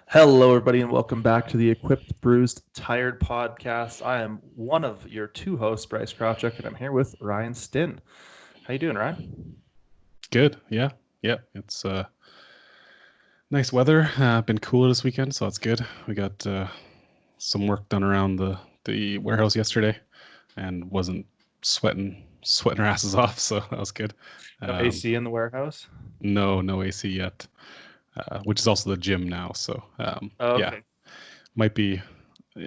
Hello, everybody, and welcome back to the Equipped, Bruised, Tired podcast. I am one of your two hosts, Bryce Krawchuk, and I'm here with Ryan Stinn. How you doing, Ryan? Good. Yeah. It's nice weather. Been cooler this weekend, so that's good. We got some work done around the warehouse yesterday, and wasn't sweating our asses off, so that was good. No Um, AC in the warehouse? no AC yet, which is also the gym now. So Oh, yeah, okay. might be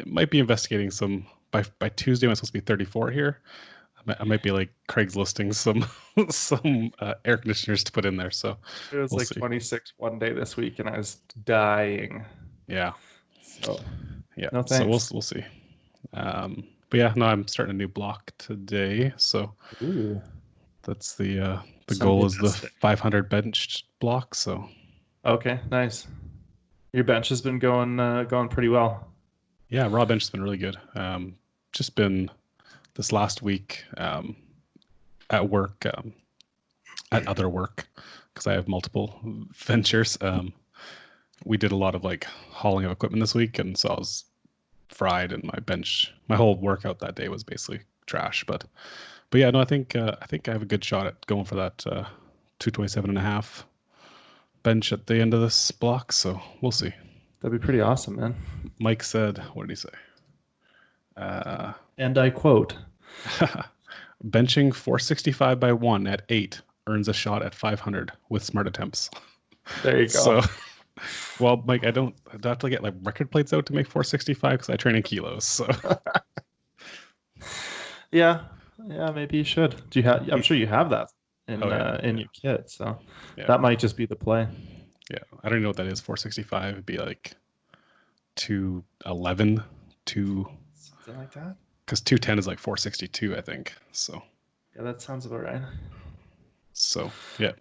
might be investigating some by Tuesday when it's supposed to be 34 here. I might be like Craigslisting some some air conditioners to put in there. So It was we'll like see. 26 one day this week, and I was dying. Yeah. So, Yeah, no so we'll thanks. we'll see. But yeah, no, I'm starting a new block today, so Ooh, that's the goal something is the interesting. 500 bench block. So Okay, nice. Your bench has been going pretty well. yeah, raw bench has been really good. Just been this last week at work, at other work, because I have multiple ventures. We did a lot of like hauling of equipment this week, and so I was fried, and my whole workout that day was basically trash. But yeah, no, I think I have a good shot at going for that 227 and a half bench at the end of this block. So we'll see. That'd be pretty awesome, man. Mike said, what did he say? Uh, And I quote, benching 465 by one at 8 earns a shot at 500 with smart attempts. there you So, go. well, Mike, I don't have to get like record plates out to make 465 because I train in kilos. So, Yeah, yeah, maybe you should. Do you have? I'm sure you have that oh yeah, in yeah, your kit, so yeah, that might just be the play. yeah. I don't even know what that is. 465 would be like 211, 2 Something like that. because 210 is like 462, I think. Yeah, that sounds about right. So yeah.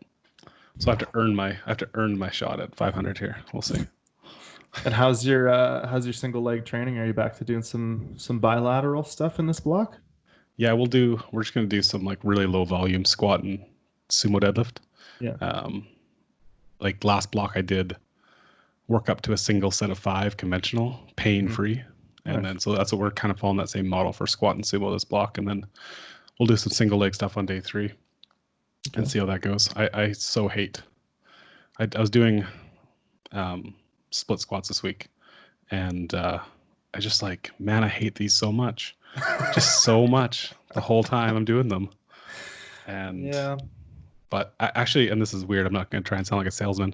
So I have to earn my shot at 500 here. We'll see. And how's your single leg training? Are you back to doing some bilateral stuff in this block? Yeah, we're just gonna do some like really low volume squat and sumo deadlift. Yeah. Um, like last block I did work up to a single set of 5 conventional, pain Mhm. free. And Nice. then so that's what we're kind of following that same model for squat and sumo this block. And then we'll do some single leg stuff on day 3 and Okay. see how that goes. I so hate I was doing um, split squats this week, and I just like, man, I hate these so much, just so much the whole time I'm doing them. And Yeah. but actually, and this is weird, I'm not going to try and sound like a salesman,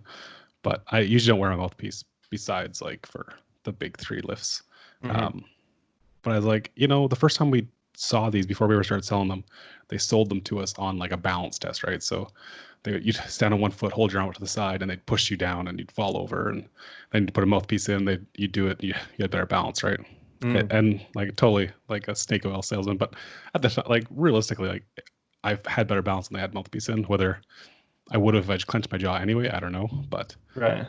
but I usually don't wear my mouthpiece besides like for the big 3 lifts. Hmm. Um, but I was like, the first time we saw these before we ever started selling them, they sold them to us on like a balance test, right? So you'd stand on one foot, hold your arm to the side, and they'd push you down, and you'd fall over, and then you put a mouthpiece in. You do it, you had better balance, right? Mm. And like totally like a snake oil salesman, but at the time, like realistically, like I've had better balance when they had mouthpiece in. Whether I would have if I just clenched my jaw anyway, I don't know. But Right.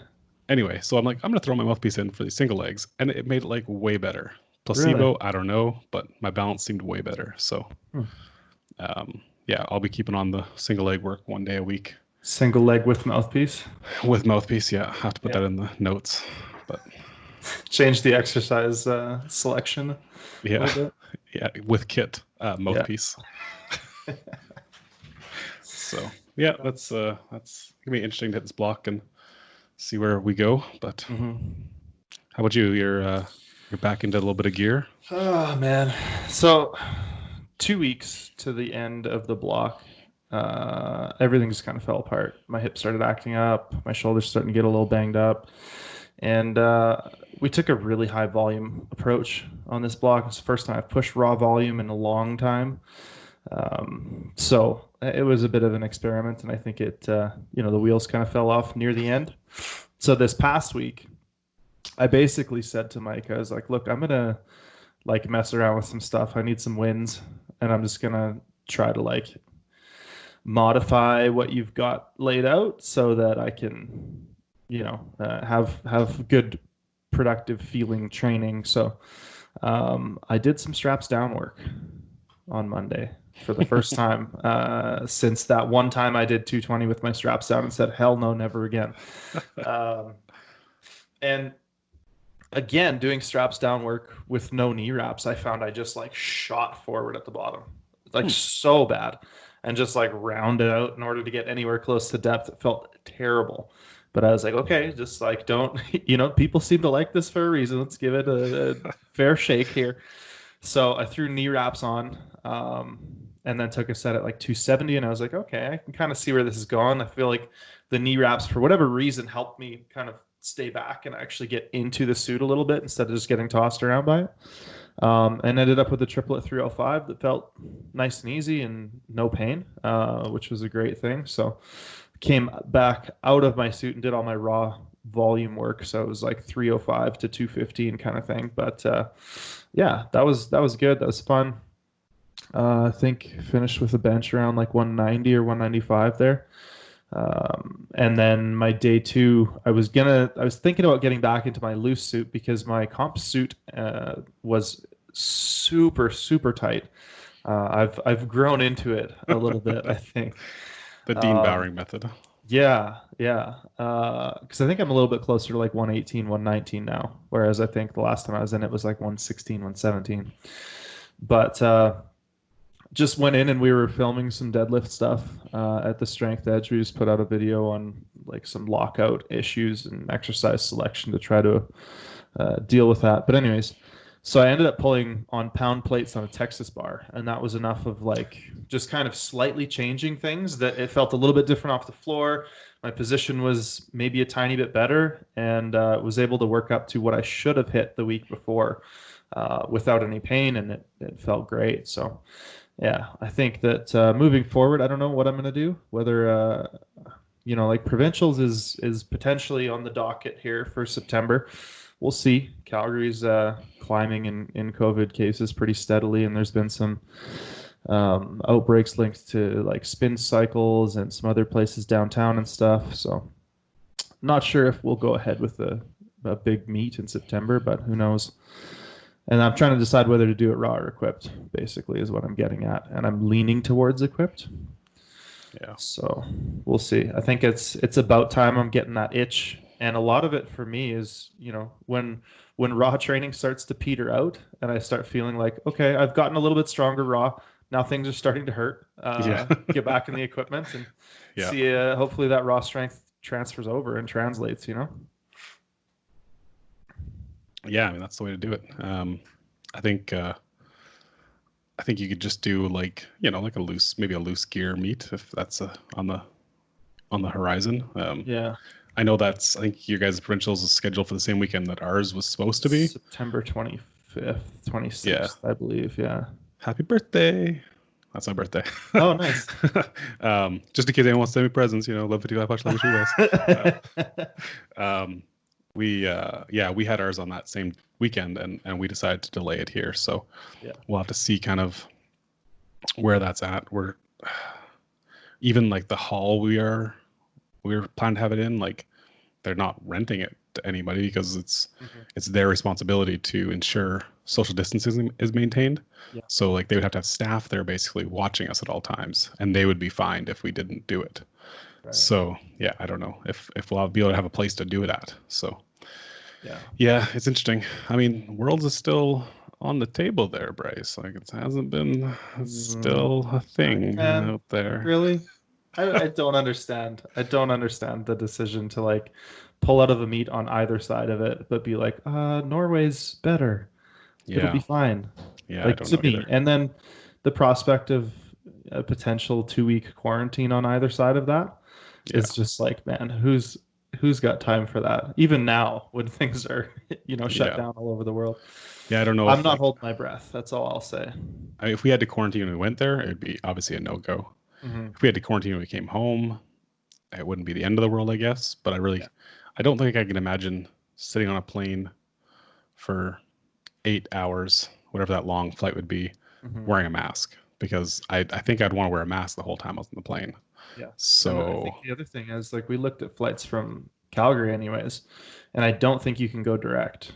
anyway, so I'm like, I'm gonna throw my mouthpiece in for these single legs, and it made it like way better. Really. Placebo, I don't know, but my balance seemed way better. So Hmm. yeah, I'll be keeping on the single leg work one day a week Single leg with mouthpiece. with mouthpiece. Yeah, I have to put Yeah. that in the notes. But Change the exercise selection a yeah, little bit. yeah, with kit Yeah. mouthpiece. So yeah, that's gonna be interesting to hit this block and see where we go. But Hmm. how about you? You're back into a little bit of gear. Oh man. So 2 weeks to the end of the block, everything just kind of fell apart. My hip started acting up, my shoulders starting to get a little banged up, and we took a really high volume approach on this block. It's the first time I've pushed raw volume in a long time. So it was a bit of an experiment, and I think the wheels kind of fell off near the end. So this past week, I basically said to Mike, I was like, look, I'm gonna like mess around with some stuff. I need some wins, and I'm just gonna try to like modify what you've got laid out so that I can, have good productive feeling training. So I did some straps down work on Monday for the first time since that one time I did 220 with my straps down and said, hell no, never again. Um, and again, doing straps down work with no knee wraps, I found I just like shot forward at the bottom, like so bad, and just like rounded out in order to get anywhere close to depth. It felt terrible. But I was like, okay, just like don't, people seem to like this for a reason. Let's give it a fair shake here. So I threw knee wraps on, and then took a set at like 270, and I was like, okay, I can kind of see where this is going. I feel like the knee wraps, for whatever reason, helped me kind of stay back and actually get into the suit a little bit instead of just getting tossed around by it. And ended up with a triplet 305 that felt nice and easy and no pain, which was a great thing. So came back out of my suit and did all my raw volume work. So it was like 305 to 215 kind of thing. But yeah, that was good. That was fun. I think finished with a bench around like 190 or 195 there. And then my day 2, I was thinking about getting back into my loose suit because my comp suit was super, super tight. I've grown into it a little bit, I think. The Dean Bowering method. Yeah. Because I think I'm a little bit closer to like 118, 119 now, whereas I think the last time I was in it was like 116, 117. But just went in and we were filming some deadlift stuff at the Strength Edge. We just put out a video on like some lockout issues and exercise selection to try to deal with that. But anyways, so I ended up pulling on pound plates on a Texas bar, and that was enough of like just kind of slightly changing things that it felt a little bit different off the floor. My position was maybe a tiny bit better, and was able to work up to what I should have hit the week before without any pain, and it felt great. So yeah, I think that moving forward, I don't know what I'm going to do. Whether like provincials is potentially on the docket here for September. We'll see. Calgary's climbing in COVID cases pretty steadily, and there's been some outbreaks linked to like spin cycles and some other places downtown and stuff. So not sure if we'll go ahead with a big meet in September, but who knows. And I'm trying to decide whether to do it raw or equipped, basically, is what I'm getting at. And I'm leaning towards equipped. Yeah. So we'll see. I think it's about time I'm getting that itch. And a lot of it for me is, when raw training starts to peter out and I start feeling like, okay, I've gotten a little bit stronger raw. Now things are starting to hurt. Get back in the equipment and see, hopefully that raw strength transfers over and translates, Yeah, I mean that's the way to do it. I think you could just do like like a loose gear meet if that's on the horizon. Yeah. I know I think your guys' provincials is scheduled for the same weekend that ours was supposed to be. September 25th, 26th, Yeah. I believe. Yeah. Happy birthday. That's my birthday. Oh, nice. Just in case anyone wants to send me presents, love 55 Push Language US. We had ours on that same weekend and we decided to delay it here. So we'll have to see kind of where that's at. We're even like the hall we were planning to have it in, like they're not renting it to anybody because it's their responsibility to ensure social distancing is maintained. Yeah. So like they would have to have staff there basically watching us at all times, and they would be fined if we didn't do it. Right. So yeah, I don't know if we'll be able to have a place to do it at. So yeah, it's interesting. I mean, Worlds is still on the table there, Bryce. Like it hasn't been still a thing out there. Really? I don't understand. I don't understand the decision to like pull out of a meet on either side of it, but be like, Norway's better. It'll be fine. Yeah, like to me. Either. And then the prospect of a potential 2-week quarantine on either side of that is just like, man, who's got time for that? Even now when things are, shut down all over the world. Yeah, I don't know. I'm not holding my breath. That's all I'll say. I mean, if we had to quarantine when we went there, it would be obviously a no-go. Mm-hmm. If we had to quarantine when we came home, it wouldn't be the end of the world, I guess. But I don't think I can imagine sitting on a plane for 8 hours, whatever that long flight would be, wearing a mask, because I think I'd want to wear a mask the whole time I was on the plane. Yeah. So I think the other thing is like we looked at flights from Calgary anyways, and I don't think you can go direct.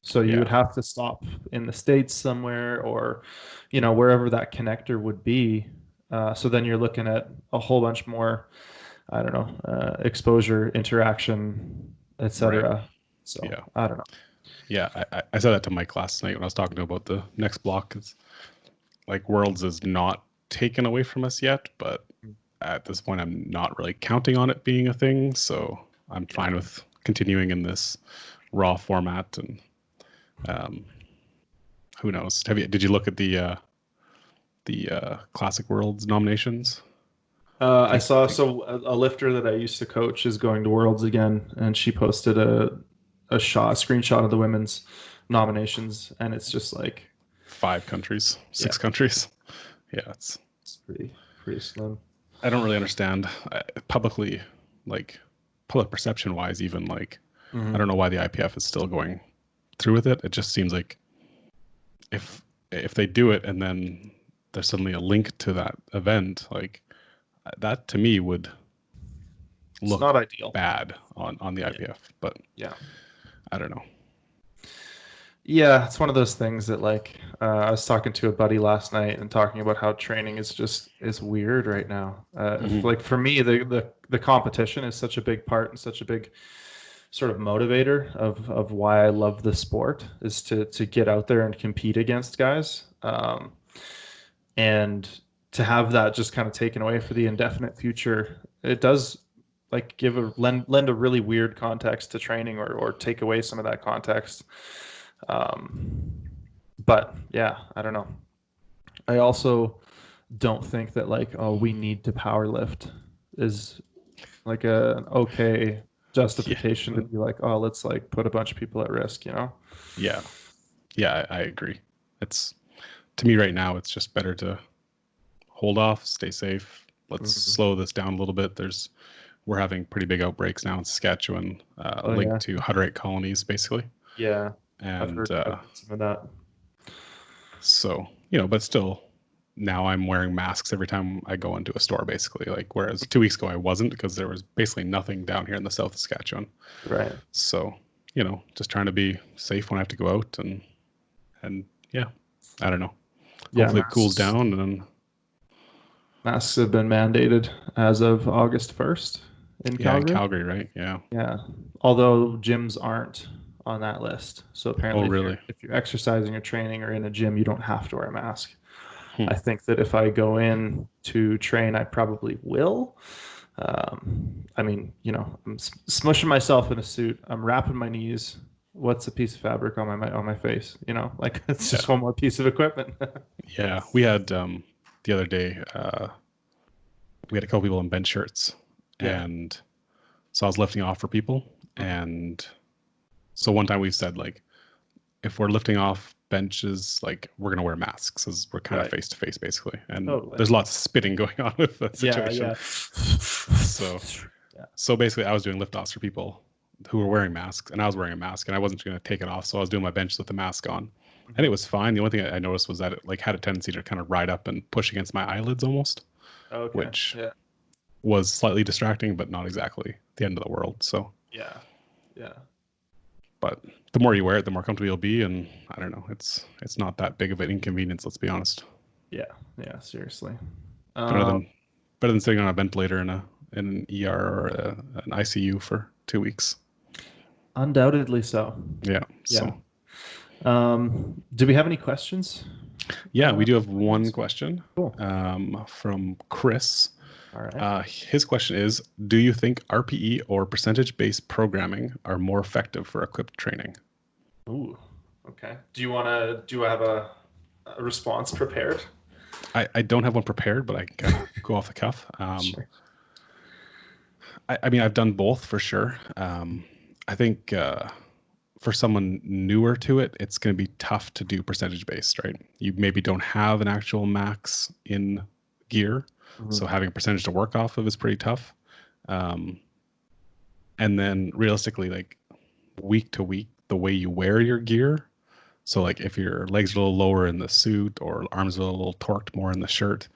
So you would have to stop in the States somewhere or, wherever that connector would be. So then you're looking at a whole bunch more, exposure, interaction, etc. Right. So I don't know. Yeah, I said that to Mike last night when I was talking to him about the next block. It's like Worlds is not taken away from us yet, but at this point, I'm not really counting on it being a thing. So I'm fine with continuing in this raw format. And um, who knows? Did you look at the Classic Worlds nominations? I saw a lifter that I used to coach is going to Worlds again, and she posted a screenshot of the women's nominations, and it's just like 5 countries, yeah, 6 countries. Yeah, it's pretty slim. I don't really understand publicly, like public perception wise, even like I don't know why the IPF is still going through with it. It just seems like if they do it and then there's suddenly a link to that event, like that to me would It's look not ideal. bad on the IPF, but Yeah. I don't know. Yeah, it's one of those things that like I was talking to a buddy last night and talking about how training is weird right now. Like for me, the competition is such a big part and such a big sort of motivator of why I love the sport is to get out there and compete against guys. And to have that just kind of taken away for the indefinite future, it does like lend a really weird context to training or take away some of that context. But yeah, I don't know. I also don't think that like, oh, we need to power lift is like an okay justification to be like, oh, let's like put a bunch of people at risk, you know? Yeah. Yeah, I agree. It's to me right now, it's just better to hold off, stay safe. Let's slow this down a little bit. We're having pretty big outbreaks now in Saskatchewan, linked to Hutterite colonies, basically. Yeah, I've And heard some of that. so, but still, now I'm wearing masks every time I go into a store, basically. Like, whereas 2 weeks ago I wasn't because there was basically nothing down here in the South Saskatchewan. Right. So, just trying to be safe when I have to go out and yeah, I don't know. Yeah, Hopefully it cools down and then masks have been mandated as of August 1st in Calgary. In Calgary, right? Yeah. Yeah. Although gyms aren't on that list. So apparently really? if you're exercising or training or in a gym, you don't have to wear a mask. Hmm. I think that if I go in to train, I probably will. I mean, I'm smushing myself in a suit. I'm wrapping my knees. What's a piece of fabric on my face? Like it's just one more piece of equipment. Yeah, we had the other day. We had a couple people in bench shirts, and so I was lifting off for people, and so one time we said like, if we're lifting off benches, like we're gonna wear masks as we're kind of face to face basically, and there's lots of spitting going on with that situation. Yeah. So basically, I was doing lift offs for people who were wearing masks, and I was wearing a mask, and I wasn't going to take it off, so I was doing my benches with the mask on, and it was fine. The only thing I noticed was that it like had a tendency to kind of ride up and push against my eyelids almost, which was slightly distracting, but not exactly the end of the world. So yeah. But the more you wear it, the more comfortable you'll be, and I don't know, it's not that big of an inconvenience. Let's be honest. Yeah, seriously. Better than sitting on a ventilator in an ER or an ICU for 2 weeks. Undoubtedly so. Yeah. So. Do we have any questions? Yeah, we do have one question. Cool. From Chris. All right. His question is, do you think RPE or percentage-based programming are more effective for equipped training? Ooh, okay. Do I have a response prepared? I don't have one prepared, but I can go off the cuff. Sure. I mean, I've done both for sure. I think for someone newer to it, it's going to be tough to do percentage-based, right? You maybe don't have an actual max in gear. So having a percentage to work off of is pretty tough. And then realistically, like week to week, the way you wear your gear. So like if your legs are a little lower in the suit or arms are a little torqued more in the shirt,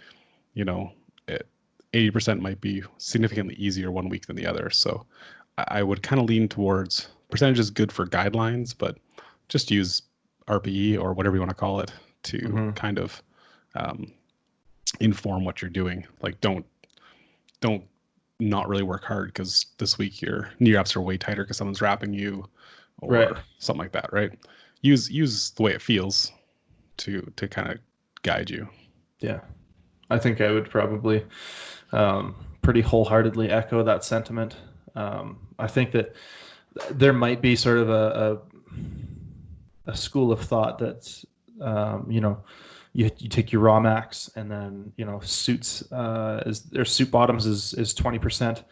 80% might be significantly easier one week than the other. So I would kind of lean towards percentage is good for guidelines, but just use RPE or whatever you want to call it to kind of inform what you're doing. Like don't not really work hard because this week your knee wraps are way tighter because someone's wrapping you, or Right. something like that, right? Use the way it feels to kind of guide you. Yeah. I think I would probably pretty wholeheartedly echo that sentiment. I think that there might be sort of a school of thought that's, you take your raw max, and then, suits suit bottoms is 20%.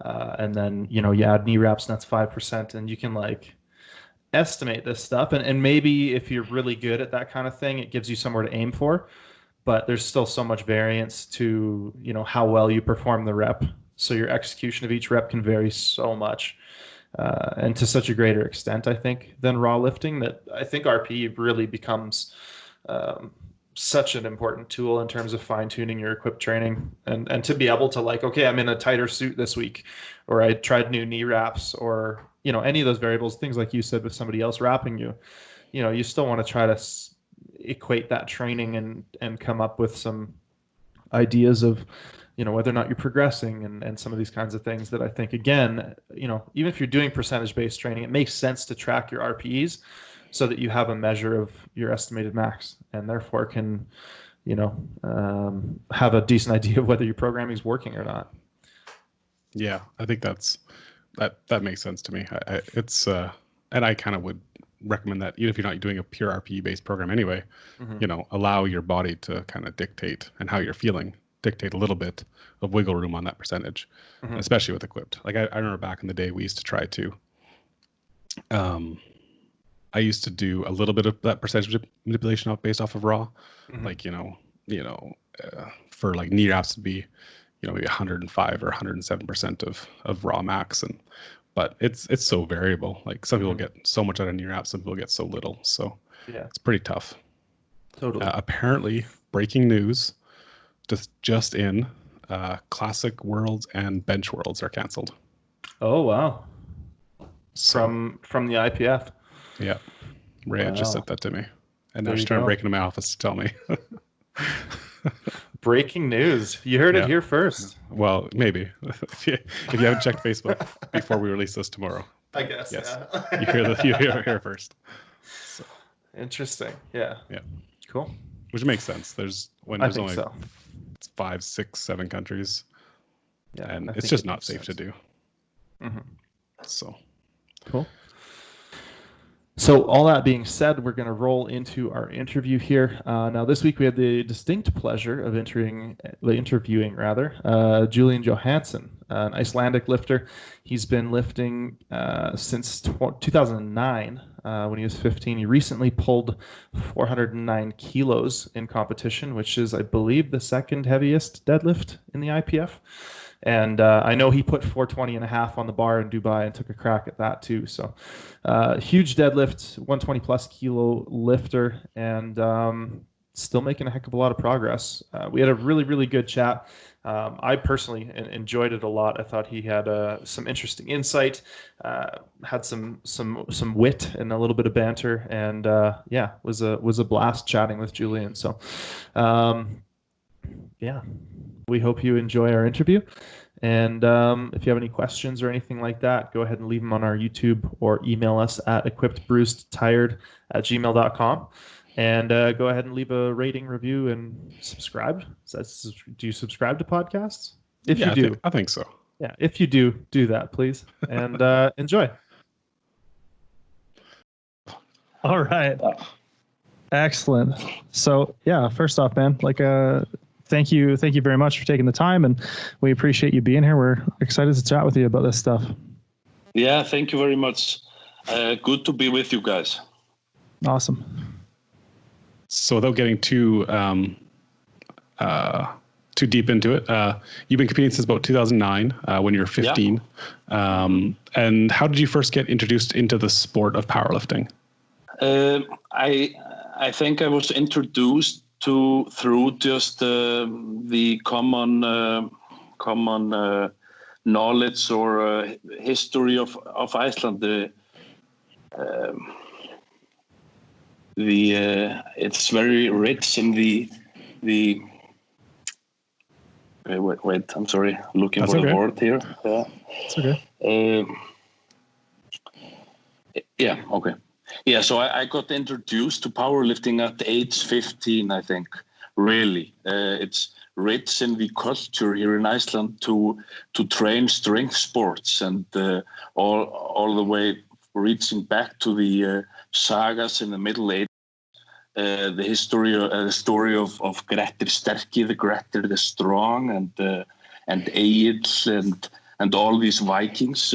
And then, you add knee wraps, and that's 5%. And you can like estimate this stuff. And maybe if you're really good at that kind of thing, it gives you somewhere to aim for, but there's still so much variance to, how well you perform the rep. So your execution of each rep can vary so much, and to such a greater extent, I think, than raw lifting, that I think RP really becomes such an important tool in terms of fine tuning your equipped training, and to be able to like, okay, I'm in a tighter suit this week, or I tried new knee wraps, or, any of those variables, things like you said with somebody else wrapping you, you still want to try to equate that training and come up with some ideas of, whether or not you're progressing, and some of these kinds of things that I think, again, even if you're doing percentage-based training, it makes sense to track your RPEs so that you have a measure of your estimated max, and therefore can, have a decent idea of whether your programming is working or not. Yeah, I think that makes sense to me. It's and I kind of would recommend that, even if you're not doing a pure RPE based program anyway, allow your body to kind of dictate, and how you're feeling dictate a little bit of wiggle room on that percentage, especially with equipped. Like I remember back in the day, we used to try to, I used to do a little bit of that percentage manipulation based off of raw, like, for like knee wraps would be, maybe 105 or 107% of raw max. But it's so variable. Like some people get so much out of knee wraps, some people get so little. So yeah, it's pretty tough. Totally. Apparently, breaking news, just in, Classic Worlds and Bench Worlds are canceled. Oh wow. So, From the IPF. yeah, Ray had just Wow. sent that to me, and now There she's you trying to go. break into my office to tell me. Breaking news. You heard it Yeah. here first. Well, maybe if you haven't checked Facebook before we release this tomorrow. I guess. Yes, Yeah. you hear it here first. So, Interesting. Yeah. yeah, Cool. which makes sense. There's I only think so. 5, 6, 7 countries, Yeah, and I it's think just it not makes safe sense. to do. So Cool. So all that being said, we're going to roll into our interview here. Now, this week we had the distinct pleasure of interviewing Julian Johannsson, an Icelandic lifter. He's been lifting since 2009. When he was 15, he recently pulled 409 kilos in competition, which is, I believe, the second heaviest deadlift in the IPF. And I know he put 420 and a half on the bar in Dubai and took a crack at that too. So huge deadlift, 120 plus kilo lifter, and still making a heck of a lot of progress. We had a really, really good chat. I personally enjoyed it a lot. I thought he had some interesting insight, had some wit and a little bit of banter, and yeah, was a blast chatting with Julian. So yeah, we hope you enjoy our interview. And if you have any questions or anything like that, go ahead and leave them on our YouTube or email us at equippedbruisedtired@gmail.com. And go ahead and leave a rating, review, and subscribe. Do you subscribe to podcasts? If you do, I think so. Yeah, if you do that, please. And enjoy. All right. Excellent. So yeah, first off, man, thank you very much for taking the time, and we appreciate you being here. We're excited to chat with you about this stuff. Yeah, thank you very much. Good to be with you guys. Awesome. So without getting too deep into it, you've been competing since about 2009, when you were 15. Yeah. And how did you first get introduced into the sport of powerlifting? I think I was introduced through just the common knowledge or history of Iceland. It's very rich in the wait, I'm sorry, looking for the word here. Yeah, it's okay. Yeah, okay. Yeah, so I got introduced to powerlifting at age 15, I think. Really, it's rich in the culture here in Iceland to train strength sports, and all the way reaching back to the sagas in the Middle Ages. The story of Grettir Sterki, the Grettir the Strong, and Egill and all these Vikings.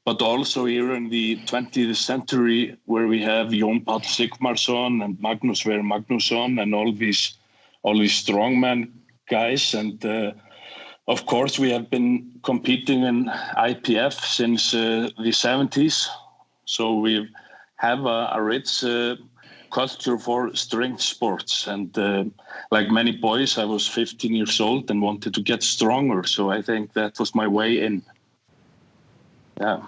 But also here in the 20th century, where we have Jón Páll Sigmarsson and Magnús Sverrir Magnússon and all these strongman guys, and of course we have been competing in IPF since the 70s, so we have a rich culture for strength sports, and like many boys, I was 15 years old and wanted to get stronger, so I think that was my way in. Yeah.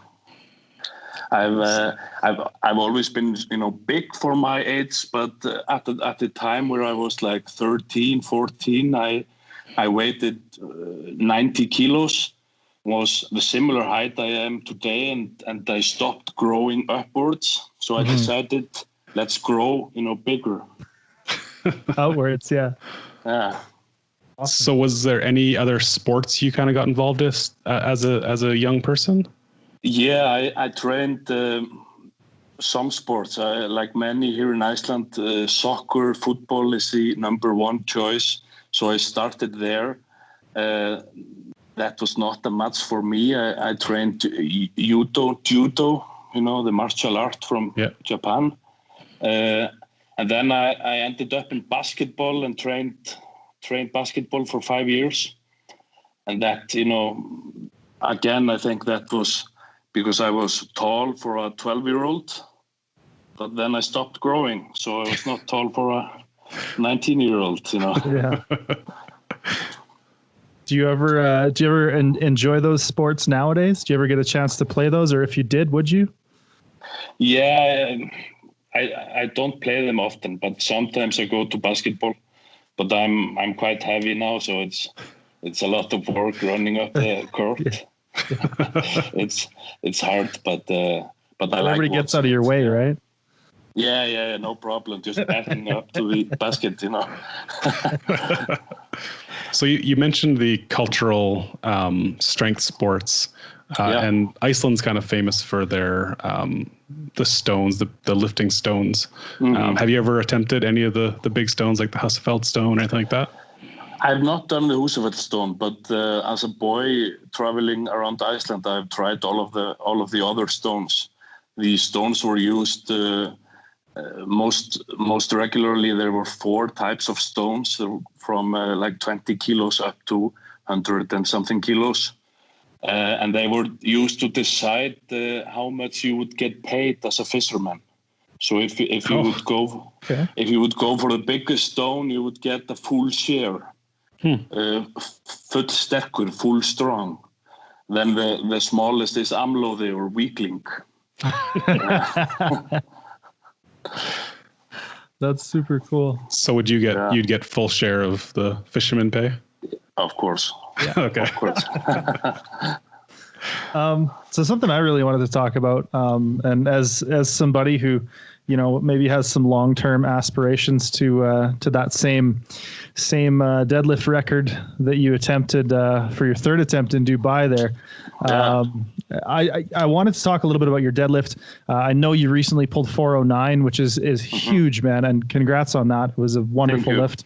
I've always been, big for my age, but at the time where I was like 13, 14, I weighed 90 kilos, was the similar height I am today, and I stopped growing upwards. So I decided, let's grow, bigger. Outwards, yeah. Yeah. Awesome. So was there any other sports you kind of got involved in as a young person? Yeah, I trained some sports. Like many here in Iceland, soccer, football is the number one choice. So I started there. That was not a match for me. I trained judo, the martial art from Japan. And then I ended up in basketball and trained basketball for 5 years. And that, again, I think that was because I was tall for a 12-year-old, but then I stopped growing, so I was not tall for a 19-year-old, Yeah. Do you ever enjoy those sports nowadays? Do you ever get a chance to play those, or if you did, would you? Yeah, I don't play them often, but sometimes I go to basketball. But I'm quite heavy now, so it's a lot of work running up the court. Yeah. It's hard, but I like. Everybody gets out of your way, right? Yeah, no problem. Just backing up to the basket, So you mentioned the cultural strength sports, and Iceland's kind of famous for their the stones, the lifting stones. Have you ever attempted any of the big stones like the Husafeld stone or anything like that? I've not done the Husafell stone, but as a boy traveling around Iceland, I've tried all of the other stones. The stones were used most regularly. There were 4 types of stones from like 20 kilos up to 100 and something kilos. And they were used to decide how much you would get paid as a fisherman. So if you would go for the biggest stone, you would get a full share. Full sterkur, full strong. Then the smallest is amlóði or weakling. That's super cool. So would you get you'd get full share of the fisherman pay? Of course. Yeah. Okay. Of course. So something I really wanted to talk about, and as somebody who, maybe has some long-term aspirations to that same deadlift record that you attempted for your third attempt in Dubai there. I wanted to talk a little bit about your deadlift. I know you recently pulled 409, which is huge, man, and congrats on that. It was a wonderful lift.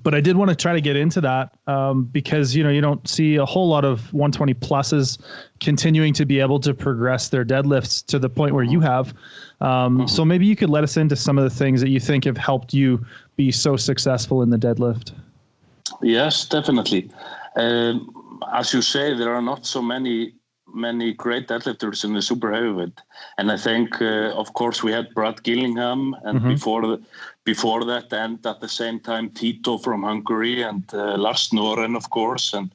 But I did want to try to get into that because, you don't see a whole lot of 120 pluses continuing to be able to progress their deadlifts to the point where you have. So maybe you could let us into some of the things that you think have helped you be so successful in the deadlift. Yes, definitely. As you say, there are not so many great deadlifters in the super heavyweight, and I think, of course, we had Brad Gillingham, and before that, and at the same time, Tito from Hungary, and Lars Noren, of course, and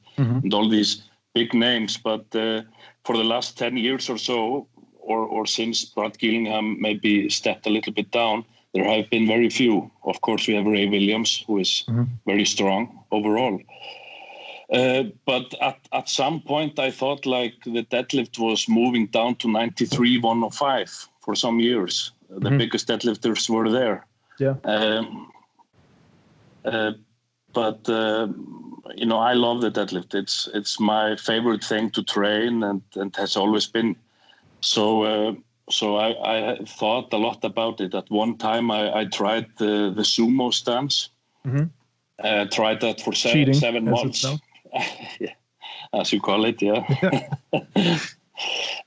all these big names. But for the last 10 years or so, or since Brad Gillingham maybe stepped a little bit down, there have been very few. Of course, we have Ray Williams, who is very strong overall. But at some point, I thought like the deadlift was moving down to 93, 105 for some years. The biggest deadlifters were there. Yeah. But I love the deadlift. It's my favorite thing to train, and has always been. So I thought a lot about it. At one time, I tried the sumo stance. Tried that for seven months. Yeah, as you call it, yeah.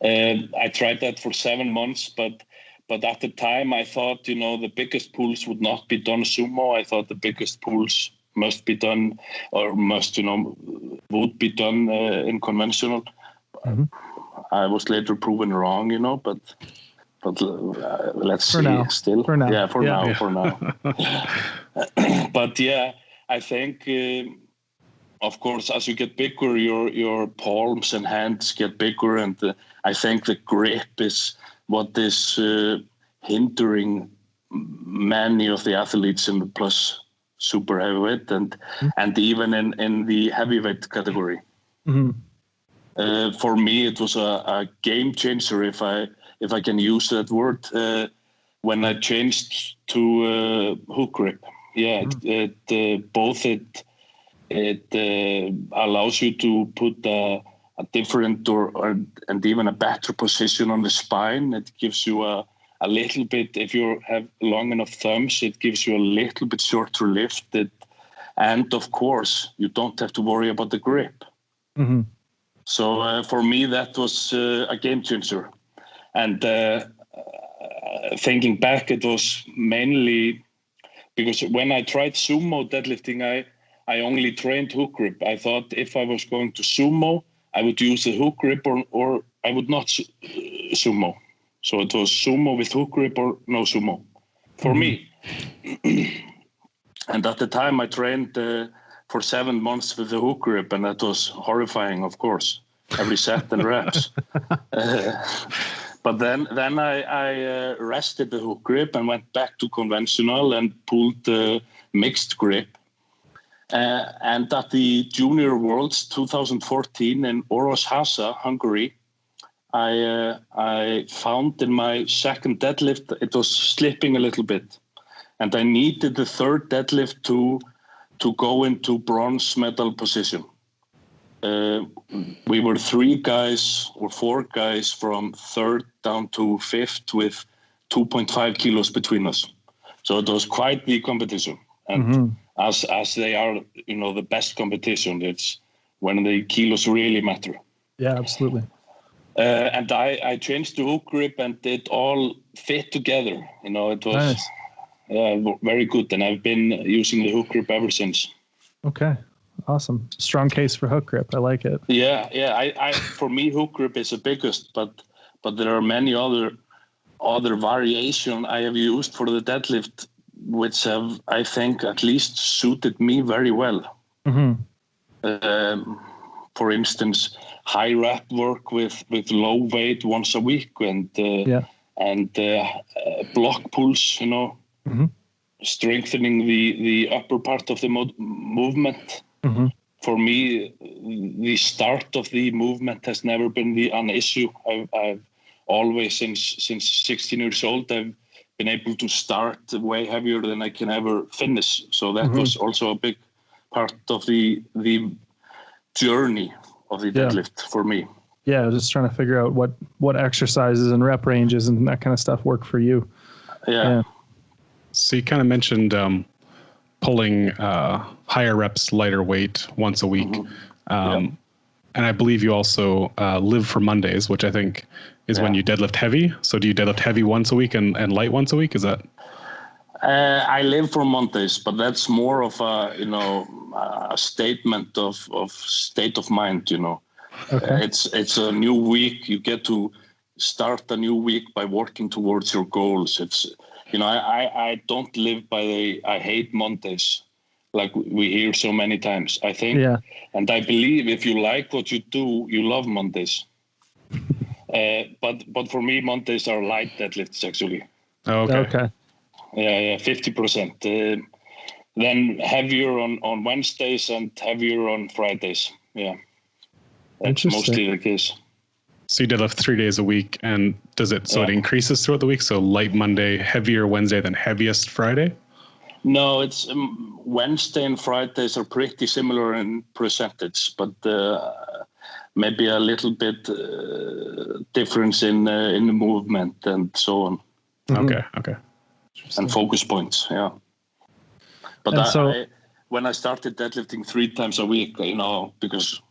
I tried that for 7 months, but at the time I thought, the biggest pulls would not be done sumo. I thought the biggest pulls must be done, or would be done in conventional. I was later proven wrong, but let's see. Now. Still, for now. Yeah, for now. But yeah, I think. Of course, as you get bigger, your palms and hands get bigger, and I think the grip is what is hindering many of the athletes in the plus super heavyweight and even in the heavyweight category. For me, it was a game changer, if I can use that word, when I changed to hook grip. Yeah, it allows you to put a different and even a better position on the spine. It gives you a little bit, if you have long enough thumbs, it gives you a little bit shorter lift. And of course, you don't have to worry about the grip. So for me, that was a game changer. And thinking back, it was mainly because when I tried sumo deadlifting, I only trained hook grip. I thought if I was going to sumo, I would use the hook grip or I would not sumo. So it was sumo with hook grip or no sumo for me. And at the time I trained for 7 months with the hook grip, and that was horrifying, of course, every set and reps. But then I rested the hook grip and went back to conventional and pulled the mixed grip. And at the Junior Worlds 2014 in Oroshasa, Hungary, I found in my second deadlift it was slipping a little bit, and I needed the third deadlift to go into bronze medal position. We were 3 guys or 4 guys from third down to fifth with 2.5 kilos between us, so it was quite the competition. And as they are, the best competition, it's when the kilos really matter. Yeah, absolutely. And I changed the hook grip, and it all fit together. It was very good, and I've been using the hook grip ever since. Okay, awesome. Strong case for hook grip. I like it. Yeah. I for me, hook grip is the biggest, but there are many other variation I have used for the deadlift, which have, I think, at least suited me very well. For instance, high rep work with low weight once a week, and block pulls, strengthening the upper part of the movement. For me, the start of the movement has never been an issue. I've always, since 16 years old, I've been able to start way heavier than I can ever finish. So that was also a big part of the journey of the deadlift for me. Yeah, I was just trying to figure out what exercises and rep ranges and that kind of stuff work for you. Yeah. So you kind of mentioned pulling higher reps, lighter weight once a week. And I believe you also live for Mondays, which I think is when you deadlift heavy. So do you deadlift heavy once a week and light once a week? Is that? I live for Mondays, but that's more of a statement of state of mind. Okay. It's a new week. You get to start a new week by working towards your goals. It's I don't live by I hate Mondays, like we hear so many times. I think, and I believe if you like what you do, you love Mondays. But for me, Mondays are light deadlifts actually. Oh, okay. Okay. Yeah, 50%. Then heavier on Wednesdays and heavier on Fridays. Yeah, that's mostly the case. So you deadlift 3 days a week, and does it it increases throughout the week? So light Monday, heavier Wednesday, then heaviest Friday? No, it's Wednesday and Fridays are pretty similar in percentage, but maybe a little bit difference in the movement and so on. Okay. And focus points, yeah. But when I started deadlifting 3 times a week, because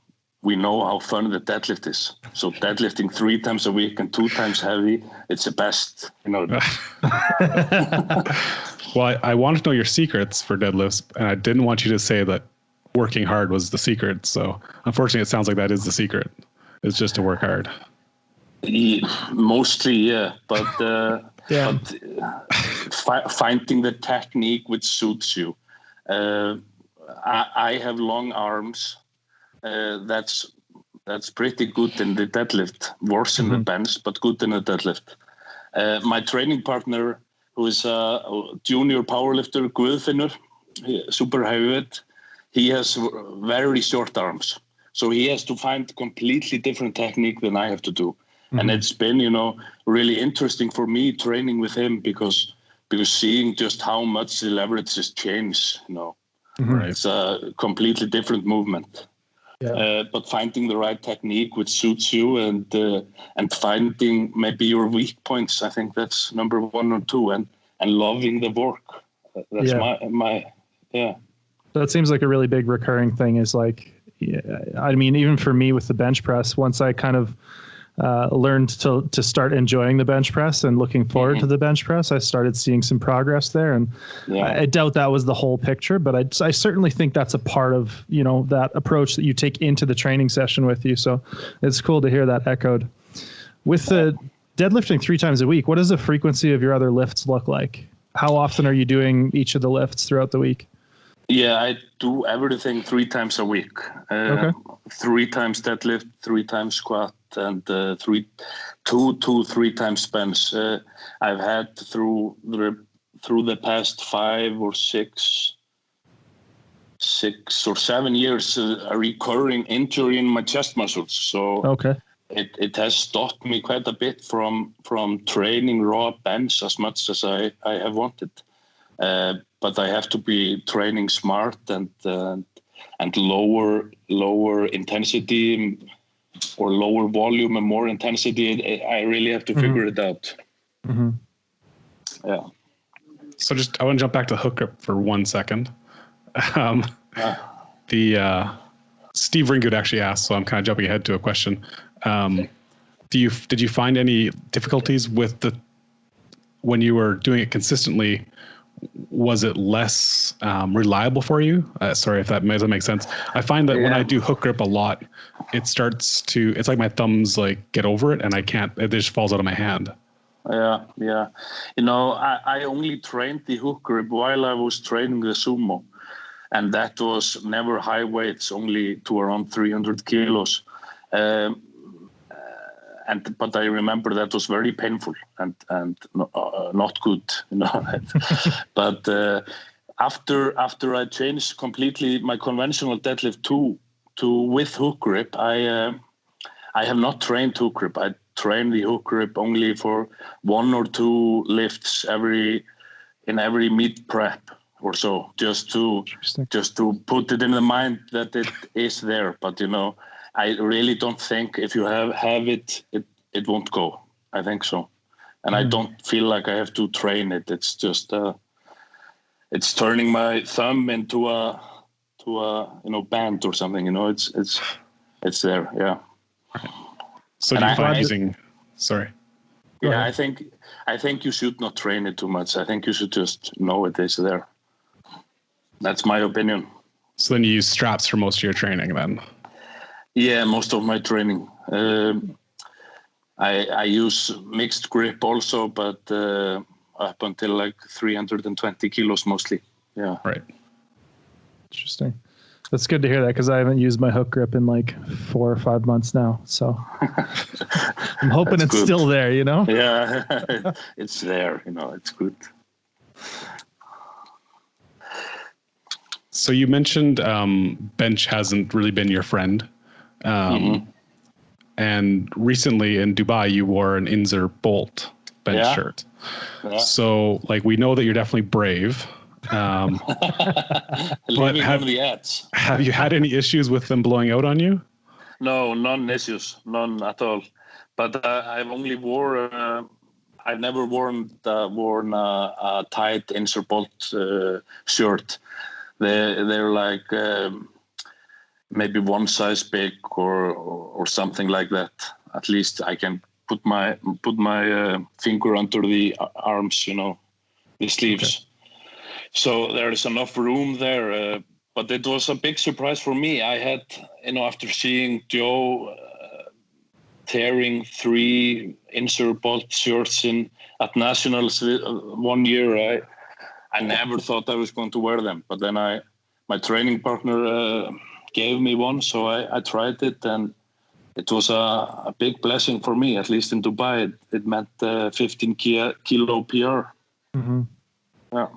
we know how fun the deadlift is. So deadlifting 3 times a week and 2 times heavy, it's the best, Well, I want to know your secrets for deadlifts, and I didn't want you to say that working hard was the secret. So unfortunately, it sounds like that is the secret. It's just to work hard. Mostly, yeah. But finding the technique which suits you. I have long arms. That's pretty good in the deadlift. Worse in the bench, but good in the deadlift. My training partner, who is a junior powerlifter, Guðfinnur, super heavyweight, he has very short arms. So he has to find completely different technique than I have to do. And it's been, really interesting for me training with him because seeing just how much the leverages change, It's a completely different movement. Yeah. But finding the right technique which suits you and finding maybe your weak points, I think that's number 1 or 2, and loving the work. That's my. That seems like a really big recurring thing is like, I mean, even for me with the bench press, once I kind of learned to start enjoying the bench press and looking forward to the bench press, I started seeing some progress there. And I doubt that was the whole picture, but I certainly think that's a part of, that approach that you take into the training session with you. So it's cool to hear that echoed. With the deadlifting 3 times a week, what does the frequency of your other lifts look like? How often are you doing each of the lifts throughout the week? Yeah, I do everything 3 times a week. 3 times deadlift, 3 times squat, and 2 to 3 times bench. I've had through the past 5 or 6 or 7 years a recurring injury in my chest muscles. So it has stopped me quite a bit from training raw bench as much as I have wanted. But I have to be training smart and lower intensity or lower volume and more intensity. I really have to figure it out. Yeah. So I want to jump back to hook grip for 1 second. The Steve Ringgood actually asked, so I'm kind of jumping ahead to a question. Did you find any difficulties with when you were doing it consistently? Was it less reliable for you? Sorry if that doesn't make sense. I find that when I do hook grip a lot, it's like my thumbs get over it and it just falls out of my hand. Yeah. I only trained the hook grip while I was training the sumo. And that was never high weights, only to around 300 kilos. But I remember that was very painful and not good, But after I changed completely my conventional deadlift to with hook grip, I have not trained hook grip. I train the hook grip only for 1 or 2 lifts in every meet prep or so, just to put it in the mind that it is there. But I really don't think if you have it won't go. I think so. And I don't feel like I have to train it. It's just it's turning my thumb into a band or something. It's there. Yeah. So do you find using? Sorry. Yeah, I think you should not train it too much. I think you should just know it is there. That's my opinion. So then you use straps for most of your training then? Yeah, most of my training. I use mixed grip also, but up until 320 kilos mostly. Yeah. Right. Interesting. That's good to hear that because I haven't used my hook grip in 4 or 5 months now. So I'm hoping it's still there, Yeah, it's there, it's good. So you mentioned bench hasn't really been your friend. And recently in Dubai, you wore an Inzer Bolt bench shirt. Yeah. So like, we know that you're definitely brave. Living on the edge. Have you had any issues with them blowing out on you? No, none issues, none at all. But I've only I've never worn a tight Inzer Bolt shirt. They're like maybe one size big or something like that. At least I can put my finger under the arms, the sleeves. Okay. So there is enough room there. But it was a big surprise for me. I had, after seeing Joe tearing 3 Inzer Bolt shirts at Nationals 1 year, I never thought I was going to wear them. But then my training partner gave me one, so I tried it, and it was a big blessing for me. At least in Dubai, it meant 15 kilo PR. Mm-hmm. Yeah.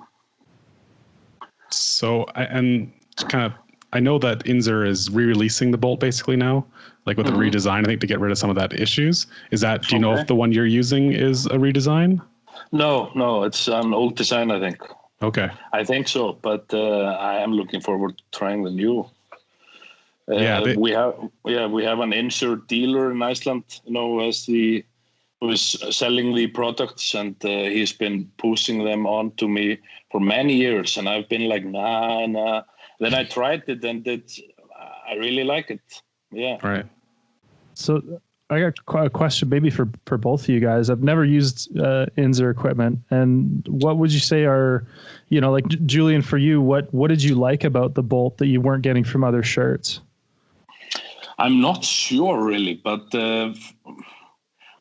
So I know that Inzer is re-releasing the Bolt basically now, like with a redesign, I think, to get rid of some of that issues. Do you know if the one you're using is a redesign? No, it's an old design, I think. Okay. I think so, but I am looking forward to trying the new. We have an Inzer dealer in Iceland, who is selling the products, and he's been pushing them on to me for many years, and I've been like, nah. Then I tried it, and I really like it. Yeah. Right. So I got a question maybe for both of you guys. I've never used Inzer equipment, and what would you say are, like Julian, for you, what did you like about the Bolt that you weren't getting from other shirts? I'm not sure really, but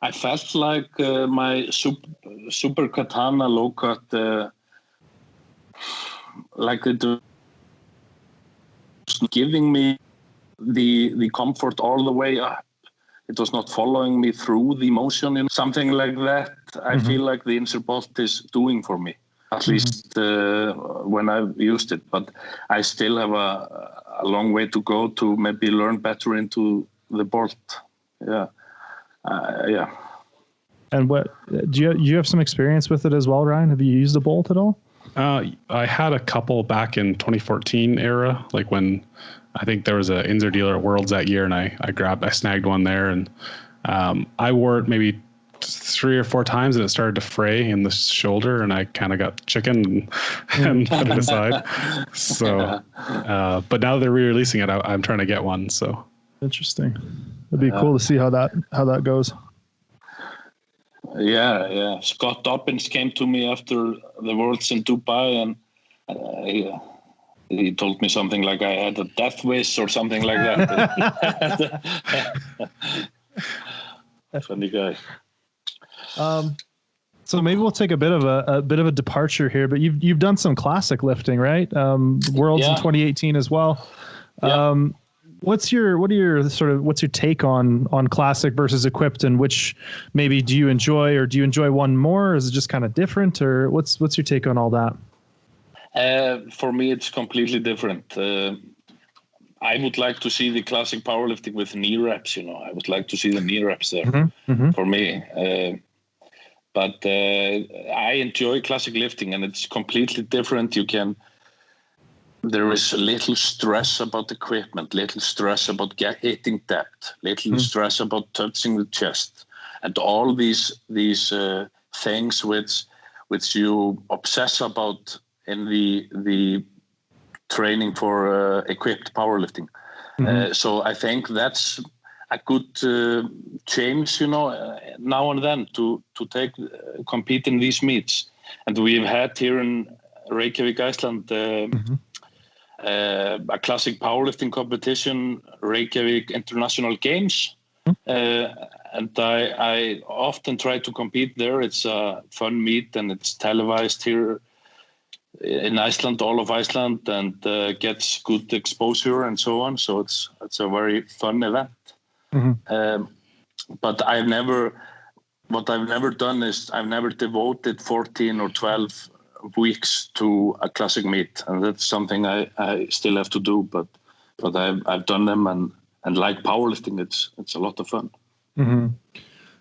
I felt like my Super Katana low cut, like it was giving me the comfort all the way up. It was not following me through the motion, something like that. I feel like the Inzer Bolt is doing for me, at least when I've used it. But I still have a long way to go to maybe learn better into the Bolt. Yeah. And what do you have some experience with it as well, Ryan? Have you used the Bolt at all? I had a couple back in 2014 era, like when I think there was a Inzer dealer at Worlds that year, and I snagged one there, and I wore it maybe 3 or 4 times, and it started to fray in the shoulder, and I kind of got chicken and put it aside. So, but now they're re-releasing it. I'm trying to get one. So interesting. It'd be cool to see how that goes. Yeah. Scott Dobbins came to me after the Worlds in Dubai, and he told me something like I had a death wish or something like that. Funny guy. So maybe we'll take a bit of a departure here, but you've done some classic lifting, right? Worlds in 2018 as well. Yeah. What's your take on classic versus equipped, and which maybe do you enjoy, or do you enjoy one more? Or is it just kind of different, or what's your take on all that? For me, it's completely different. I would like to see the classic powerlifting with knee reps. I would like to see the knee reps there for me. But I enjoy classic lifting, and it's completely different. There is little stress about equipment, little stress about hitting depth, little stress about touching the chest, and all these things which you obsess about in the training for equipped powerlifting. So I think that's a good change, now and then to compete in these meets. And we've had here in Reykjavik, Iceland, a classic powerlifting competition, Reykjavik International Games. And I often try to compete there. It's a fun meet, and it's televised here in Iceland, all of Iceland, and gets good exposure and so on. So it's a very fun event. But what I've never done is I've never devoted 14 or 12 weeks to a classic meet, and that's something I still have to do. But I've done them, and like powerlifting, it's a lot of fun. Mm-hmm.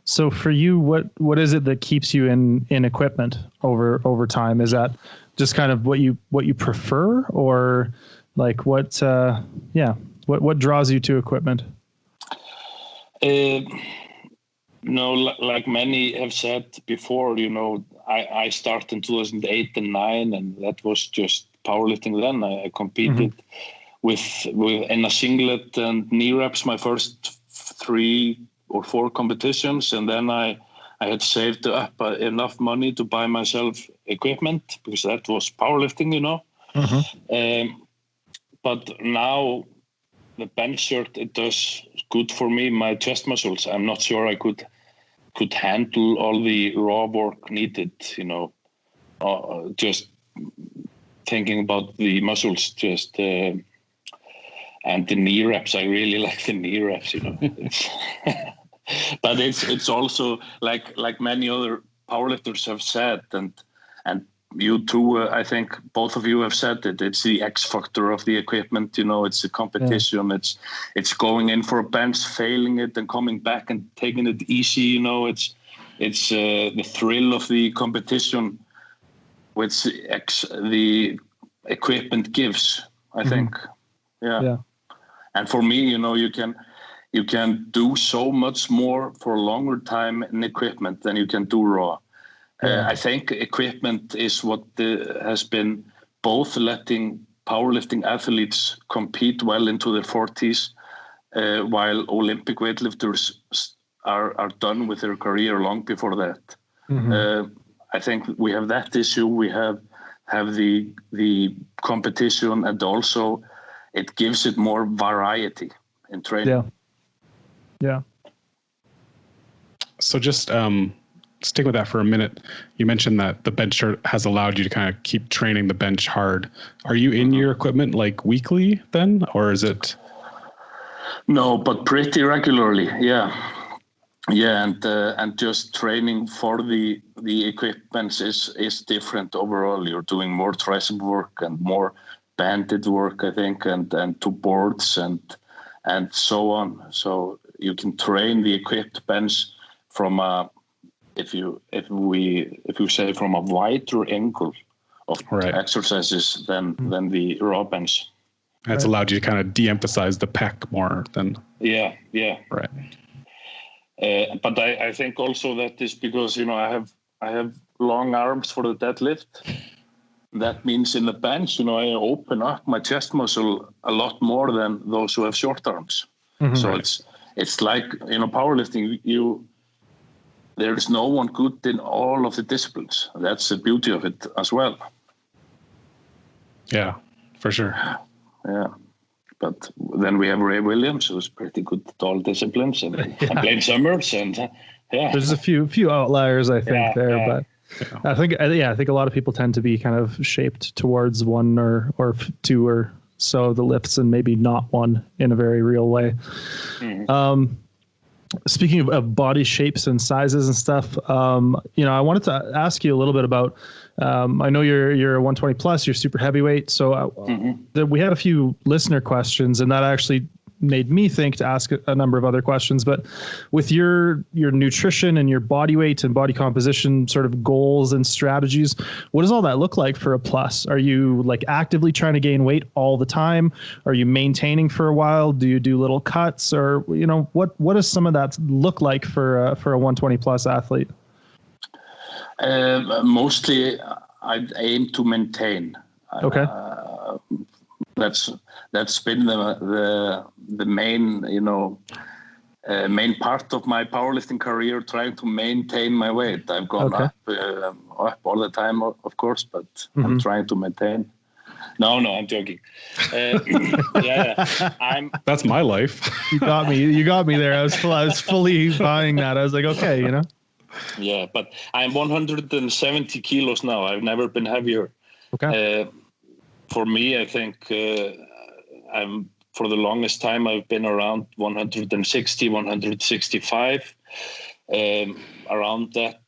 So for you, what is it that keeps you in equipment over time? Is that just kind of what you prefer, or like what draws you to equipment? No, like many have said before, I started in 2008 and 2009, and that was just powerlifting then. I competed with in a singlet and knee reps my first 3 or 4 competitions, and then I had saved up enough money to buy myself equipment, because that was powerlifting, but now the bench shirt, it does good for me, my chest muscles. I'm not sure I could handle all the raw work needed, just thinking about the muscles, and the knee reps. I really like the knee reps, But it's also like many other powerlifters have said, and you too, I think both of you have said it. It's the X factor of the equipment, it's the competition. Yeah. It's going in for a bench, failing it, and coming back and taking it easy. It's the thrill of the competition, which the equipment gives, I think. Yeah. And for me, you can do so much more for a longer time in equipment than you can do raw. I think equipment is what has been both letting powerlifting athletes compete well into their 40s, while Olympic weightlifters are done with their career long before that. I think we have that issue. We have the competition, and also it gives it more variety in training. Yeah. So just stick with that for a minute. You mentioned that the bench shirt has allowed you to kind of keep training the bench hard. Are you in your equipment like weekly then, or is it? No, but pretty regularly. Yeah, and just training for the equipment is different overall. You're doing more tricep work and more banded work, I think, and to boards and so on. So you can train the equipped bench from if you say from a wider angle of exercises than the raw bench. That's allowed you to kind of de-emphasize the pec more than. Yeah. Right. But I think also that is because I have long arms for the deadlift. That means in the bench, I open up my chest muscle a lot more than those who have short arms. So it's like powerlifting. There is no one good in all of the disciplines. That's the beauty of it as well. Yeah, for sure. Yeah. But then we have Ray Williams, who's pretty good at all disciplines, and Blaine Summers, and There's a few outliers, I think, but I think a lot of people tend to be kind of shaped towards one or two or so the lifts, and maybe not one in a very real way. Speaking of body shapes and sizes and stuff, I wanted to ask you a little bit about. I know you're a 120 plus. You're super heavyweight, so we had a few listener questions, and that actually made me think to ask a number of other questions. But with your nutrition and your body weight and body composition sort of goals and strategies, what does all that look like for a plus? Are you like actively trying to gain weight all the time? Are you maintaining for a while? Do you do little cuts, or what does some of that look like for a 120 plus athlete? Mostly I aim to maintain. Okay. That's been the main main part of my powerlifting career, trying to maintain my weight. I've gone up all the time, of course, but I'm trying to maintain. No, I'm joking. That's my life. You got me there. I was fully buying that. I was like, okay, Yeah, but I'm 170 kilos now. I've never been heavier. Okay. For me, I think for the longest time I've been around 160, 165, around that.